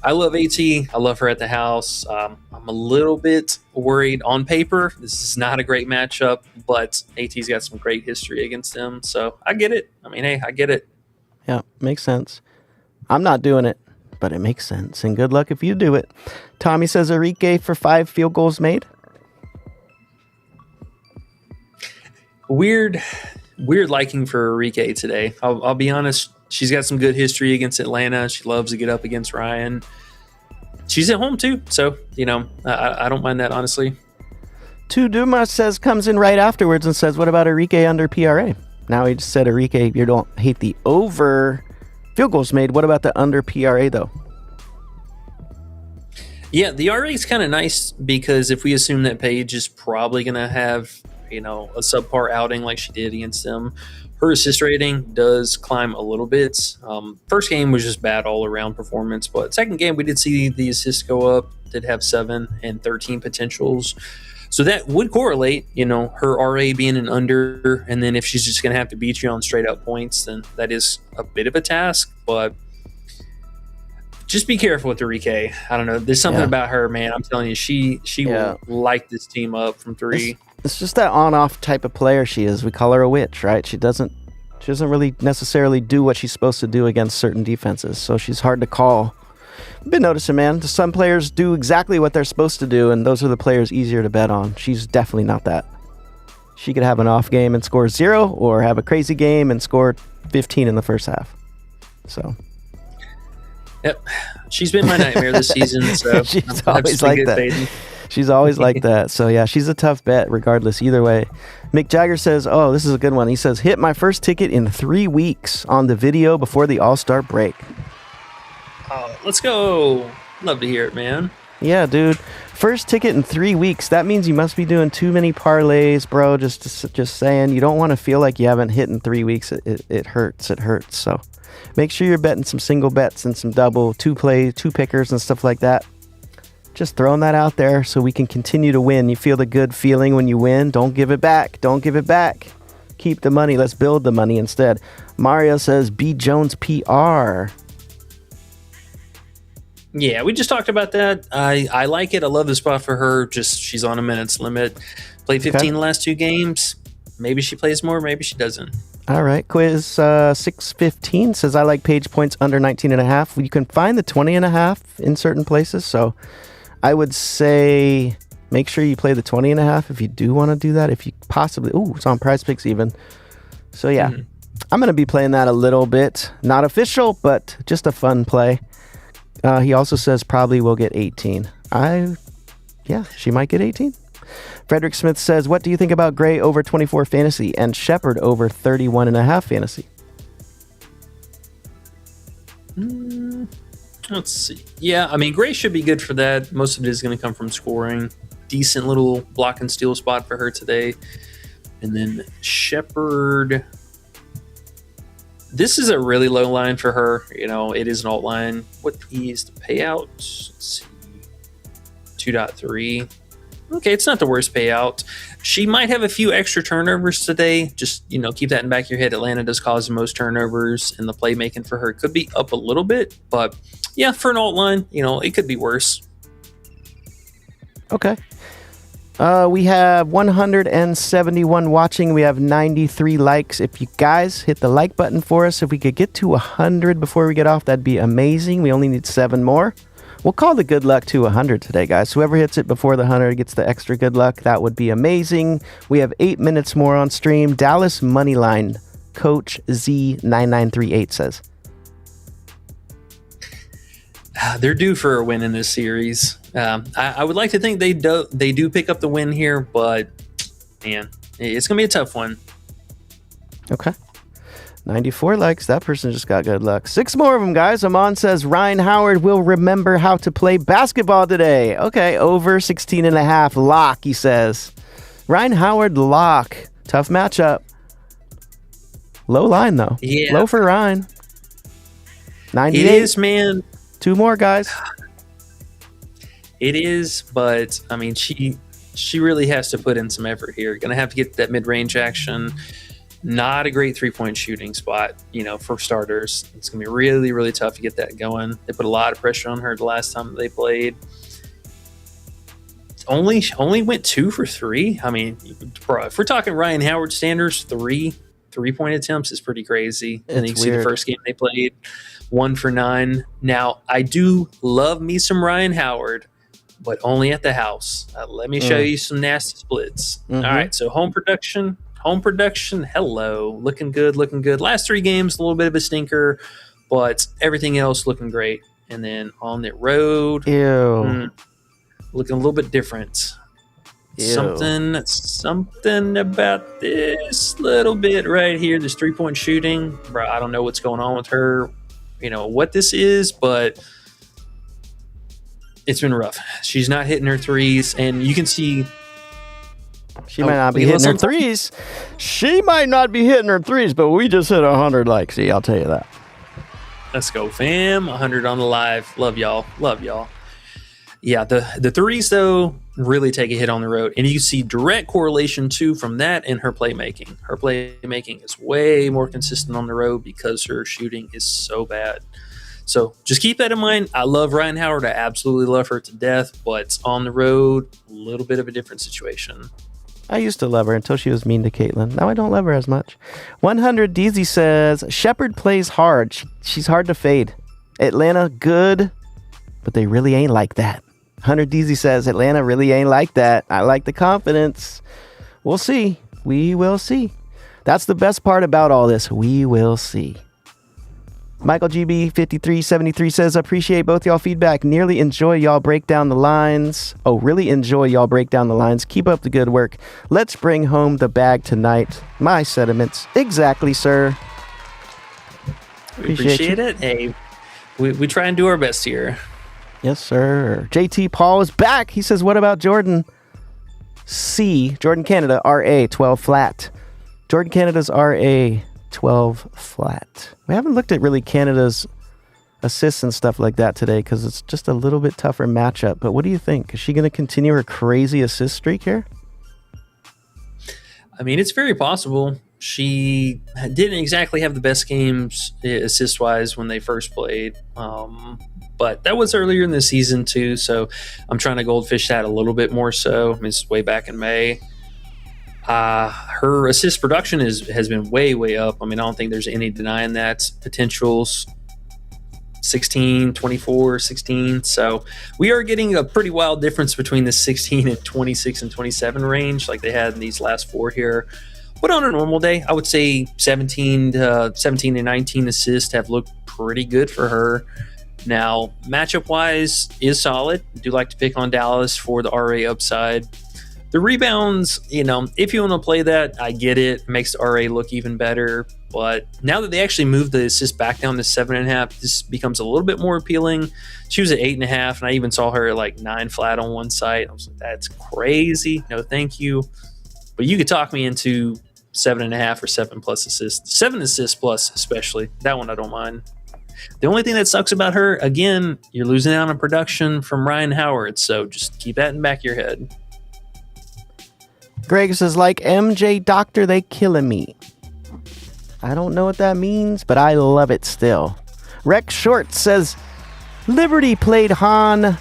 I love AT. I love her at the house. I'm a little bit worried on paper. This is not a great matchup, but AT's got some great history against them, so I get it. I mean, hey, I get it. Yeah, makes sense. I'm not doing it, but it makes sense, and good luck if you do it. Tommy says Enrique for 5 field goals made. Weird liking for Enrique today. I'll be honest. She's got some good history against Atlanta. She loves to get up against Ryan. She's at home too, so I don't mind that, honestly. Tu Dumas says comes in right afterwards and says, "What about Enrique under PRA?" Now he just said Enrique, you don't hate the over field goals made. What about the under PRA though? Yeah, the RA is kind of nice because if we assume that Paige is probably going to have a subpar outing like she did against them, her assist rating does climb a little bit. First game was just bad all around performance, but second game we did see the assists go up, did have 7 and 13 potentials. So that would correlate, her RA being an under, and then if she's just going to have to beat you on straight up points, then that is a bit of a task, but just be careful with Enrique. I don't know. There's something about her, man. I'm telling you, she will light this team up from 3. It's just that on-off type of player she is. We call her a witch, right? She doesn't really necessarily do what she's supposed to do against certain defenses, so she's hard to call. I've been noticing, man. Some players do exactly what they're supposed to do, and those are the players easier to bet on. She's definitely not that. She could have an off game and score 0, or have a crazy game and score 15 in the first half. So... Yep, she's been my nightmare this season. So she's always like that. Fading. She's always like that. So yeah, she's a tough bet regardless. Either way, Mick Jagger says, "Oh, this is a good one." He says, "Hit my first ticket in 3 weeks on the video before the All-Star break." Oh, let's go! Love to hear it, man. Yeah, dude. First ticket in 3 weeks. That means you must be doing too many parlays, bro. Just saying. You don't want to feel like you haven't hit in 3 weeks. It hurts. It hurts. So. Make sure you're betting some single bets and some double, 2 plays, 2 pickers and stuff like that. Just throwing that out there so we can continue to win. You feel the good feeling when you win. Don't give it back. Don't give it back. Keep the money. Let's build the money instead. Mario says B. Jones PR. Yeah, we just talked about that. I like it. I love the spot for her. Just she's on a minutes limit. Played 15 the last 2 games. Maybe she plays more. Maybe she doesn't. All right. Quiz 615 says, I like Paige points under 19.5. You can find the 20.5 in certain places. So I would say make sure you play the 20.5 if you do want to do that. If you possibly, it's on Prizepicks even. So yeah, I'm going to be playing that a little bit. Not official, but just a fun play. He also says probably will get 18. She might get 18. Frederick Smith says, what do you think about Gray over 24 fantasy and Shepard over 31.5 fantasy? Let's see. Yeah, I mean, Gray should be good for that. Most of it is going to come from scoring. Decent little block and steal spot for her today. And then Shepard. This is a really low line for her. It is an alt line. What is the payout? Let's see. 2.3. Okay, it's not the worst payout. She might have a few extra turnovers today. Just, keep that in the back of your head. Atlanta does cause the most turnovers, and the playmaking for her could be up a little bit. But, yeah, for an alt line, it could be worse. Okay. We have 171 watching. We have 93 likes. If you guys hit the like button for us, if we could get to 100 before we get off, that'd be amazing. We only need 7 more. We'll call the good luck to 100 today, guys. Whoever hits it before the 100 gets the extra good luck. That would be amazing. We have 8 minutes more on stream. Dallas Moneyline, Coach Z9938 says. They're due for a win in this series. I would like to think they do pick up the win here, but man, it's gonna be a tough one. Okay. 94 likes. That person just got good luck. 6 more of them, guys. Amon says Ryan Howard will remember how to play basketball today. Okay, over 16.5. Lock, he says. Ryan Howard lock. Tough matchup. Low line though. Yeah. Low for Ryan. 98. It is, man. 2 more, guys. It is, but I mean, she really has to put in some effort here. Gonna have to get that mid-range action. Not a great 3-point shooting spot, for starters. It's gonna be really, really tough to get that going. They put a lot of pressure on her the last time they played. Only went 2 for 3. I mean, bro, if we're talking Ryan Howard standards, 3-point attempts is pretty crazy. And you can see the first game they played, 1 for 9. Now, I do love me some Ryan Howard, but only at the house. Let me show you some nasty splits. Mm-hmm. All right, so home production, hello. Looking good. Last 3 games, a little bit of a stinker, but everything else looking great. And then on the road, looking a little bit different. Ew. Something about this little bit right here, this 3-point shooting. Bro, I don't know what's going on with her, what this is, but it's been rough. She's not hitting her threes, and you can see she might not be hitting her threes. She might not be hitting her threes, but we just hit 100 likes. See, I'll tell you that. Let's go, fam. 100 on the live. Love y'all. Yeah, the threes, though, really take a hit on the road. And you see direct correlation, too, from that and her playmaking. Her playmaking is way more consistent on the road because her shooting is so bad. So just keep that in mind. I love Ryan Howard. I absolutely love her to death. But on the road, a little bit of a different situation. I used to love her until she was mean to Caitlin. Now I don't love her as much. 100 DZ says, Shepard plays hard. She's hard to fade. Atlanta, good, but they really ain't like that. 100 DZ says, Atlanta really ain't like that. I like the confidence. We'll see. We will see. That's the best part about all this. We will see. Michael GB 5373 says, appreciate both y'all feedback. Nearly enjoy y'all break down the lines. Oh, really enjoy y'all break down the lines. Keep up the good work. Let's bring home the bag tonight. My sentiments. Exactly, sir. We appreciate it. Hey, we try and do our best here. Yes, sir. JT Paul is back. He says, what about Jordan? C. Jordan Canada, RA 12 flat. Jordan Canada's RA 12 flat. We haven't looked at really Canada's assists and stuff like that today because it's just a little bit tougher matchup. But what do you think? Is she going to continue her crazy assist streak here? I mean, it's very possible. She didn't exactly have the best games assist-wise when they first played. But that was earlier in the season too, so I'm trying to goldfish that a little bit more so. I mean, it's way back in May. Her assist production has been way up. I mean, I don't think there's any denying that. Potentials 16, 24, 16. So we are getting a pretty wild difference between the 16 and 26 and 27 range like they had in these last 4 here. But on a normal day, I would say 17 and 19 assists have looked pretty good for her. Now, matchup-wise is solid. I do like to pick on Dallas for the RA upside. The rebounds, if you want to play that, I get it. Makes the RA look even better. But now that they actually moved the assist back down to 7.5, this becomes a little bit more appealing. She was at 8.5, and I even saw her at like 9 flat on one site. I was like, that's crazy. No, thank you. But you could talk me into 7.5 or 7+ assists. 7 assists plus, especially. That one I don't mind. The only thing that sucks about her, again, you're losing out on production from Ryan Howard, so just keep that in the back of your head. Greg says, like MJ Doctor, they killing me. I don't know what that means, but I love it still. Rex Short says, Liberty played Hanzu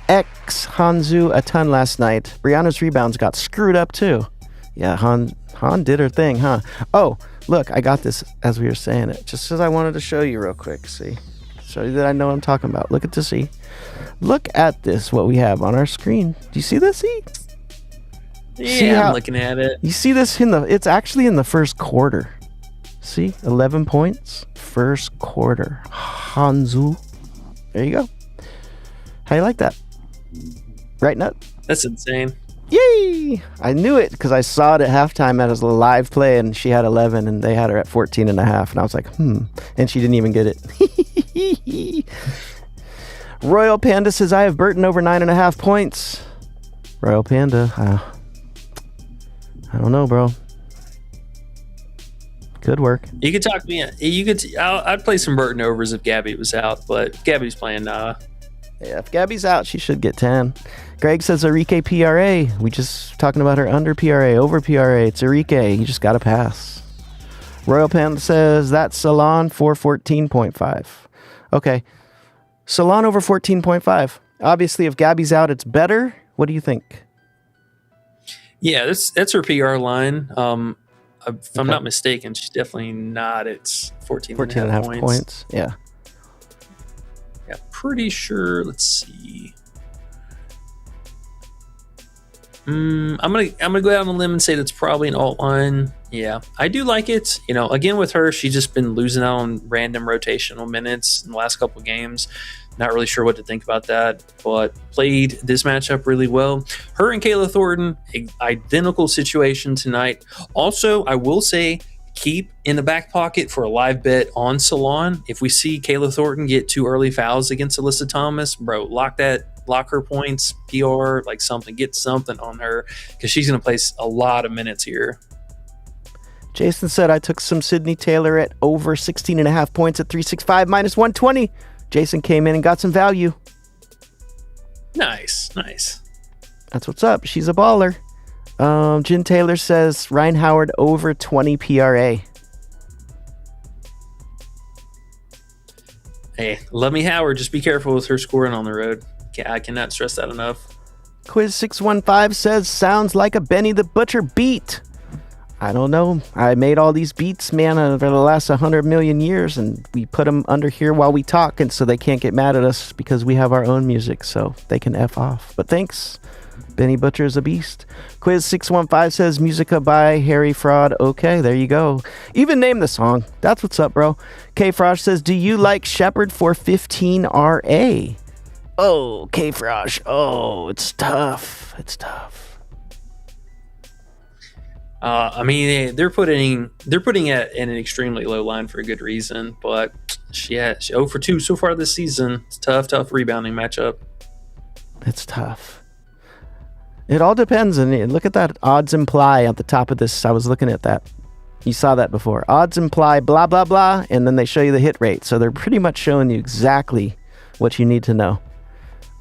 a ton last night. Brianna's rebounds got screwed up too. Yeah, Han did her thing, huh? Oh, look, I got this as we were saying it. Just as I wanted to show you real quick, see? Show you that I know what I'm talking about. Look at this, see? Look at this, what we have on our screen. Do you see this, see? Yeah, I'm looking at it. You see this it's actually in the first quarter. See? 11 points. First quarter. Hanzu. There you go. How you like that? Right, Nut? That's insane. Yay! I knew it because I saw it at halftime as a live play, and she had 11, and they had her at 14.5, and I was like, and she didn't even get it. Royal Panda says, I have Burton over 9.5 points. Royal Panda, I don't know, bro. Could work. You could talk me. I'd play some Burton overs if Gabby was out, but Gabby's playing. Yeah, if Gabby's out, she should get 10. Greg says Arike PRA. We just talking about her under PRA, over PRA. It's Arike. You just got to pass. Royal Panda says that's Salon for 14.5. Okay. Salon over 14.5. Obviously, if Gabby's out, it's better. What do you think? Yeah, that's her PR line. If I'm not mistaken, she's definitely not. It's 14.5 points. Yeah. Yeah, pretty sure. Let's see. I'm gonna go out on a limb and say that's probably an alt line. Yeah, I do like it. Again with her, she's just been losing out on random rotational minutes in the last couple of games. Not really sure what to think about that, but played this matchup really well. Her and Kayla Thornton, identical situation tonight. Also, I will say, keep in the back pocket for a live bet on Salon. If we see Kayla Thornton get 2 early fouls against Alyssa Thomas, bro, lock her points, PR, like something, get something on her because she's going to place a lot of minutes here. Jason said, I took some Sydney Taylor at over 16.5 points at 365 minus 120. Jason came in and got some value. Nice. That's what's up. She's a baller. Jen Taylor says Ryan Howard over 20 PRA. Hey, love me Howard. Just be careful with her scoring on the road. I cannot stress that enough. Quiz 615 says sounds like a Benny the Butcher beat. I don't know. I made all these beats, man, over the last 100 million years, and we put them under here while we talk, and so they can't get mad at us because we have our own music, so they can F off. But thanks. Benny Butcher is a beast. Quiz 615 says Musica by Harry Fraud. Okay, there you go. Even name the song. That's what's up, bro. K Frosh says, do you like Shepard for 15 RA? Oh, K Frosh. Oh, it's tough. It's tough. I mean, they're putting it in an extremely low line for a good reason, but she 0 for 2 so far this season. It's tough rebounding matchup. It's tough. It all depends. And look at that odds imply at the top of this. I was looking at that. You saw that before. Odds imply blah, blah, blah, and then they show you the hit rate. So they're pretty much showing you exactly what you need to know.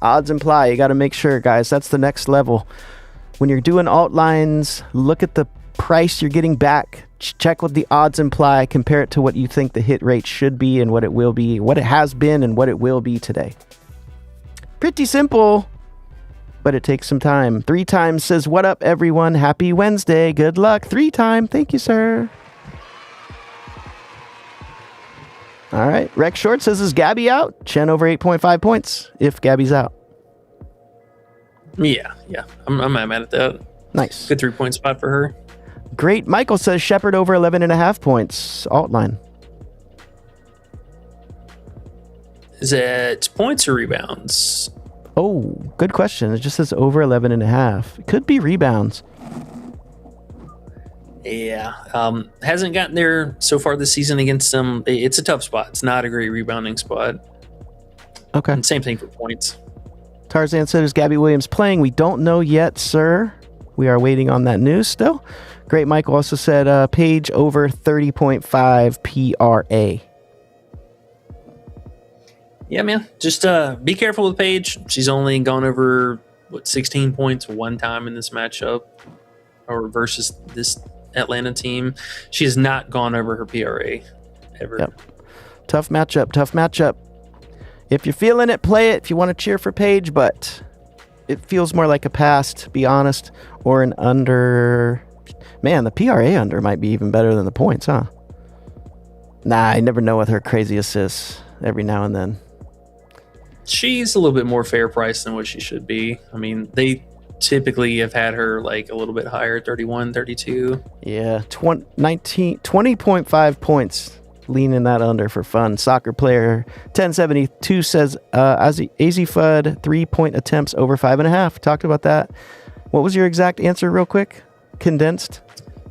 Odds imply. You got to make sure, guys. That's the next level. When you're doing alt lines, look at the price you're getting back. Check what the odds imply. Compare it to what you think the hit rate should be and what it will be, what it has been and what it will be today. Pretty simple, but it takes some time. 3 times says, what up, everyone? Happy Wednesday. Good luck. 3 times. Thank you, sir. All right. Rex Short says, is Gabby out? Chen over 8.5 points if Gabby's out. Yeah. I'm not mad at that. Nice. Good 3-point spot for her. Great. Michael says Shepard over 11.5 points. Alt line. Is it points or rebounds? Oh, good question. It just says over 11.5. It could be rebounds. Yeah. Hasn't gotten there so far this season against them. It's a tough spot. It's not a great rebounding spot. Okay. And same thing for points. Tarzan said, is Gabby Williams playing? We don't know yet, sir. We are waiting on that news still. Great Michael also said, Paige over 30.5 PRA. Yeah, man. Just be careful with Paige. She's only gone over 16 points one time in this matchup, or versus this Atlanta team. She has not gone over her PRA ever. Yep. Tough matchup. If you're feeling it, play it. If you want to cheer for Paige, but it feels more like a pass, to be honest, or an under. Man, the PRA under might be even better than the points, huh? Nah, I never know with her crazy assists every now and then. She's a little bit more fair price than what she should be. I mean, they typically have had her like a little bit higher, 31, 32. Yeah, 20.5 points. Leaning that under for fun. Soccer player 1072 says AZ Fudd 3-point attempts over 5.5. Talked about that. What was your exact answer, real quick? Condensed.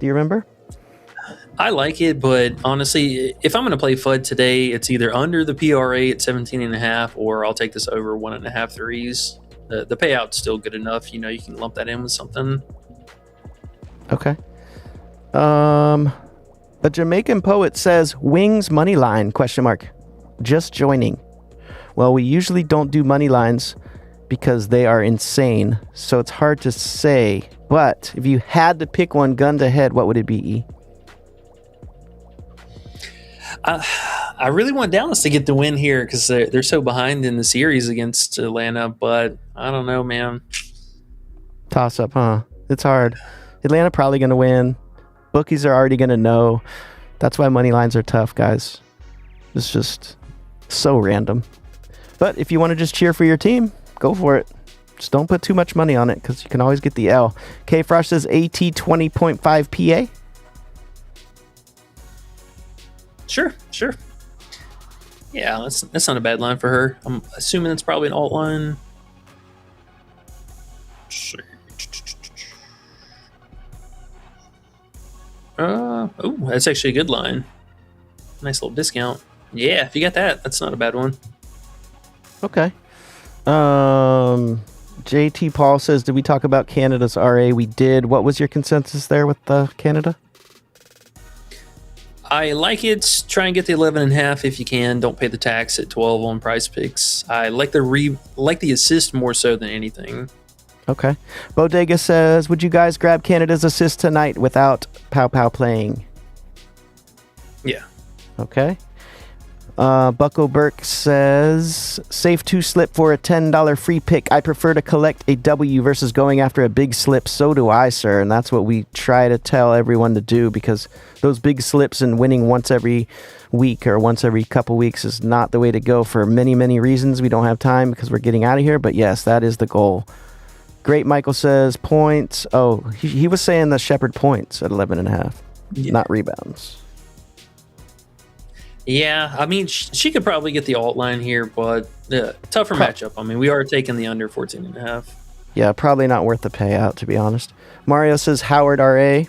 Do you remember? I like it, but honestly, if I'm going to play FUD today, it's either under the PRA at 17.5, or I'll take this over 1.5 threes. The payout's still good enough. You know, you can lump that in with something. Okay. A Jamaican poet says, Wings money line, ? Just joining. Well, we usually don't do money lines because they are insane, so it's hard to say. But if you had to pick one gun to head, what would it be, E? I really want Dallas to get the win here because they're so behind in the series against Atlanta, but I don't know, man. Toss up, huh? It's hard. Atlanta probably going to win. Bookies are already going to know. That's why money lines are tough, guys. It's just so random. But if you want to just cheer for your team, go for it. Just don't put too much money on it because you can always get the L. K Frosh says AT 20.5 PA. Sure. Yeah, that's not a bad line for her. I'm assuming it's probably an alt line. That's actually a good line. Nice little discount. Yeah, if you got that, that's not a bad one. Okay. JT Paul says, did we talk about Canada's RA? We did. What was your consensus there with Canada? I like it. Try and get the 11.5 if you can. Don't pay the tax at 12 on Prizepicks. I like the assist more so than anything. Okay. Bodega says, would you guys grab Canada's assist tonight without Pow Pow playing? Yeah. Okay. Bucko Burke says, safe to slip for a $10 free pick. I prefer to collect a W versus going after a big slip. So do I, sir. And that's what we try to tell everyone to do, because those big slips and winning once every week or once every couple weeks is not the way to go for many, many reasons. We don't have time because we're getting out of here. But yes, that is the goal. Great Michael says points. Oh, he was saying the Shepherd points at 11.5, not rebounds. Yeah, I mean, she could probably get the alt line here, but tougher matchup. I mean, we are taking the under 14.5. Yeah, probably not worth the payout, to be honest. Mario says Howard RA.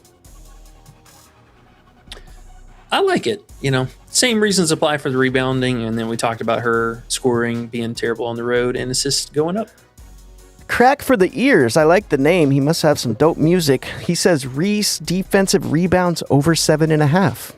I like it. You know, same reasons apply for the rebounding, and then we talked about her scoring being terrible on the road and assists going up. Crack for the ears. I like the name. He must have some dope music. He says Reese defensive rebounds over 7.5.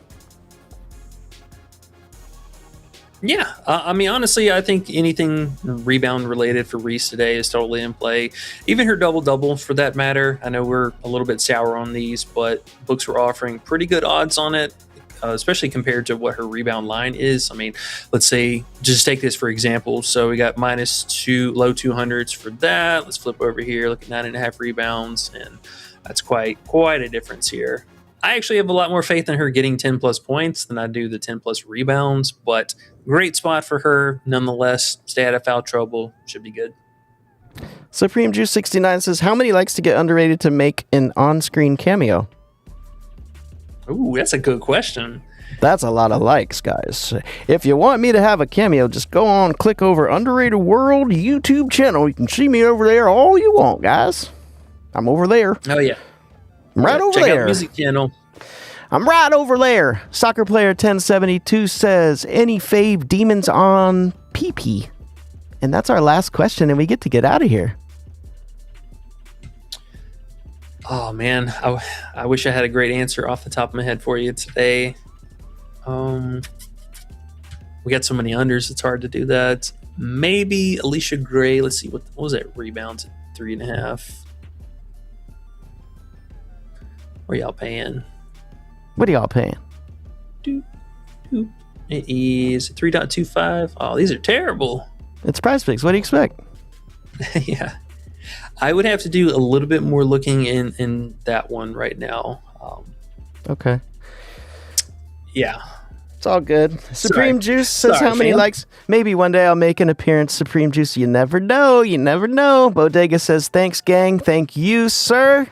Yeah, I mean, honestly, I think anything rebound related for Reese today is totally in play. Even her double-double, for that matter. I know we're a little bit sour on these, but books were offering pretty good odds on it, especially compared to what her rebound line is. I mean, let's say, just take this for example. So we got -2, low 200s for that. Let's flip over here, look at 9.5 rebounds, and that's quite a difference here. I actually have a lot more faith in her getting 10 plus points than I do the 10 plus rebounds, but great spot for her nonetheless. Stay out of foul trouble. Should be good. Supreme Juice 69 says, how many likes to get underrated to make an on-screen cameo? Ooh, that's a good question. That's a lot of likes, guys. If you want me to have a cameo, just go on, click over Underrated World YouTube channel. You can see me over there all you want, guys. I'm over there. Oh, yeah. I'm right over Check there. out Music Channel. I'm right over there. Soccer Player 1072 says, any fave demons on PP? And that's our last question, and we get to get out of here. Oh, man. I wish I had a great answer off the top of my head for you today. We got so many unders, it's hard to do that. Maybe Alicia Gray. Let's see, what was that? Rebounds at 3.5. What are y'all paying? What are y'all paying? It is 3.25. Oh, these are terrible. It's Prizepicks. What do you expect? Yeah. I would have to do a little bit more looking in that one right now. Okay. Yeah. It's all good. Supreme Juice says Sorry, how many fam. likes? Maybe one day I'll make an appearance. Supreme Juice, you never know. You never know. Bodega says, thanks, gang. Thank you, sir.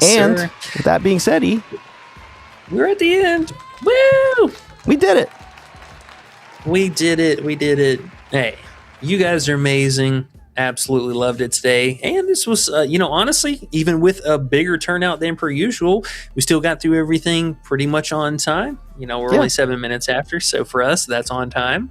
And Sir, with that being said, we're at the end. Woo! we did it. We did it. Hey, you guys are amazing. Absolutely loved it today. And this was, honestly, even with a bigger turnout than per usual, we still got through everything pretty much on time. We're only 7 minutes after. So for us, that's on time.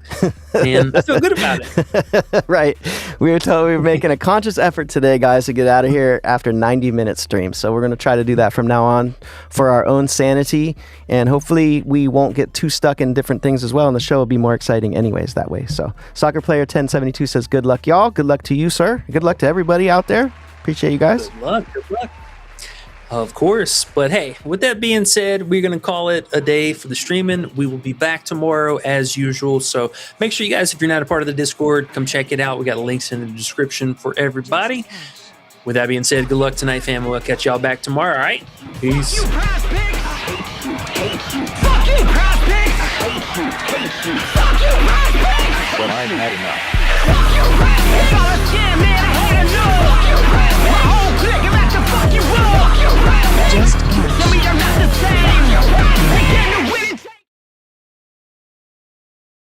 And I feel good about it. Right. We were told we were making a conscious effort today, guys, to get out of here after 90-minute stream. So we're going to try to do that from now on for our own sanity. And hopefully we won't get too stuck in different things as well. And the show will be more exciting anyways that way. So Soccer Player 1072 says, good luck, y'all. Good luck to you, sir. Good luck to everybody out there. Appreciate you guys. Good luck. Of course. But hey, with that being said, we're going to call it a day for the streaming. We will be back tomorrow as usual. So make sure you guys, if you're not a part of the Discord, come check it out. We got links in the description for everybody. With that being said, good luck tonight, family. We'll catch y'all back tomorrow. All right. Peace. Fuck you, Prizepicks! Fuck you, Prizepicks! But I've had enough. Fuck you, Prizepicks! Y'all are scared, man. I had enough. My whole clique are at the fucking wall. Just some of you are not the same. They get new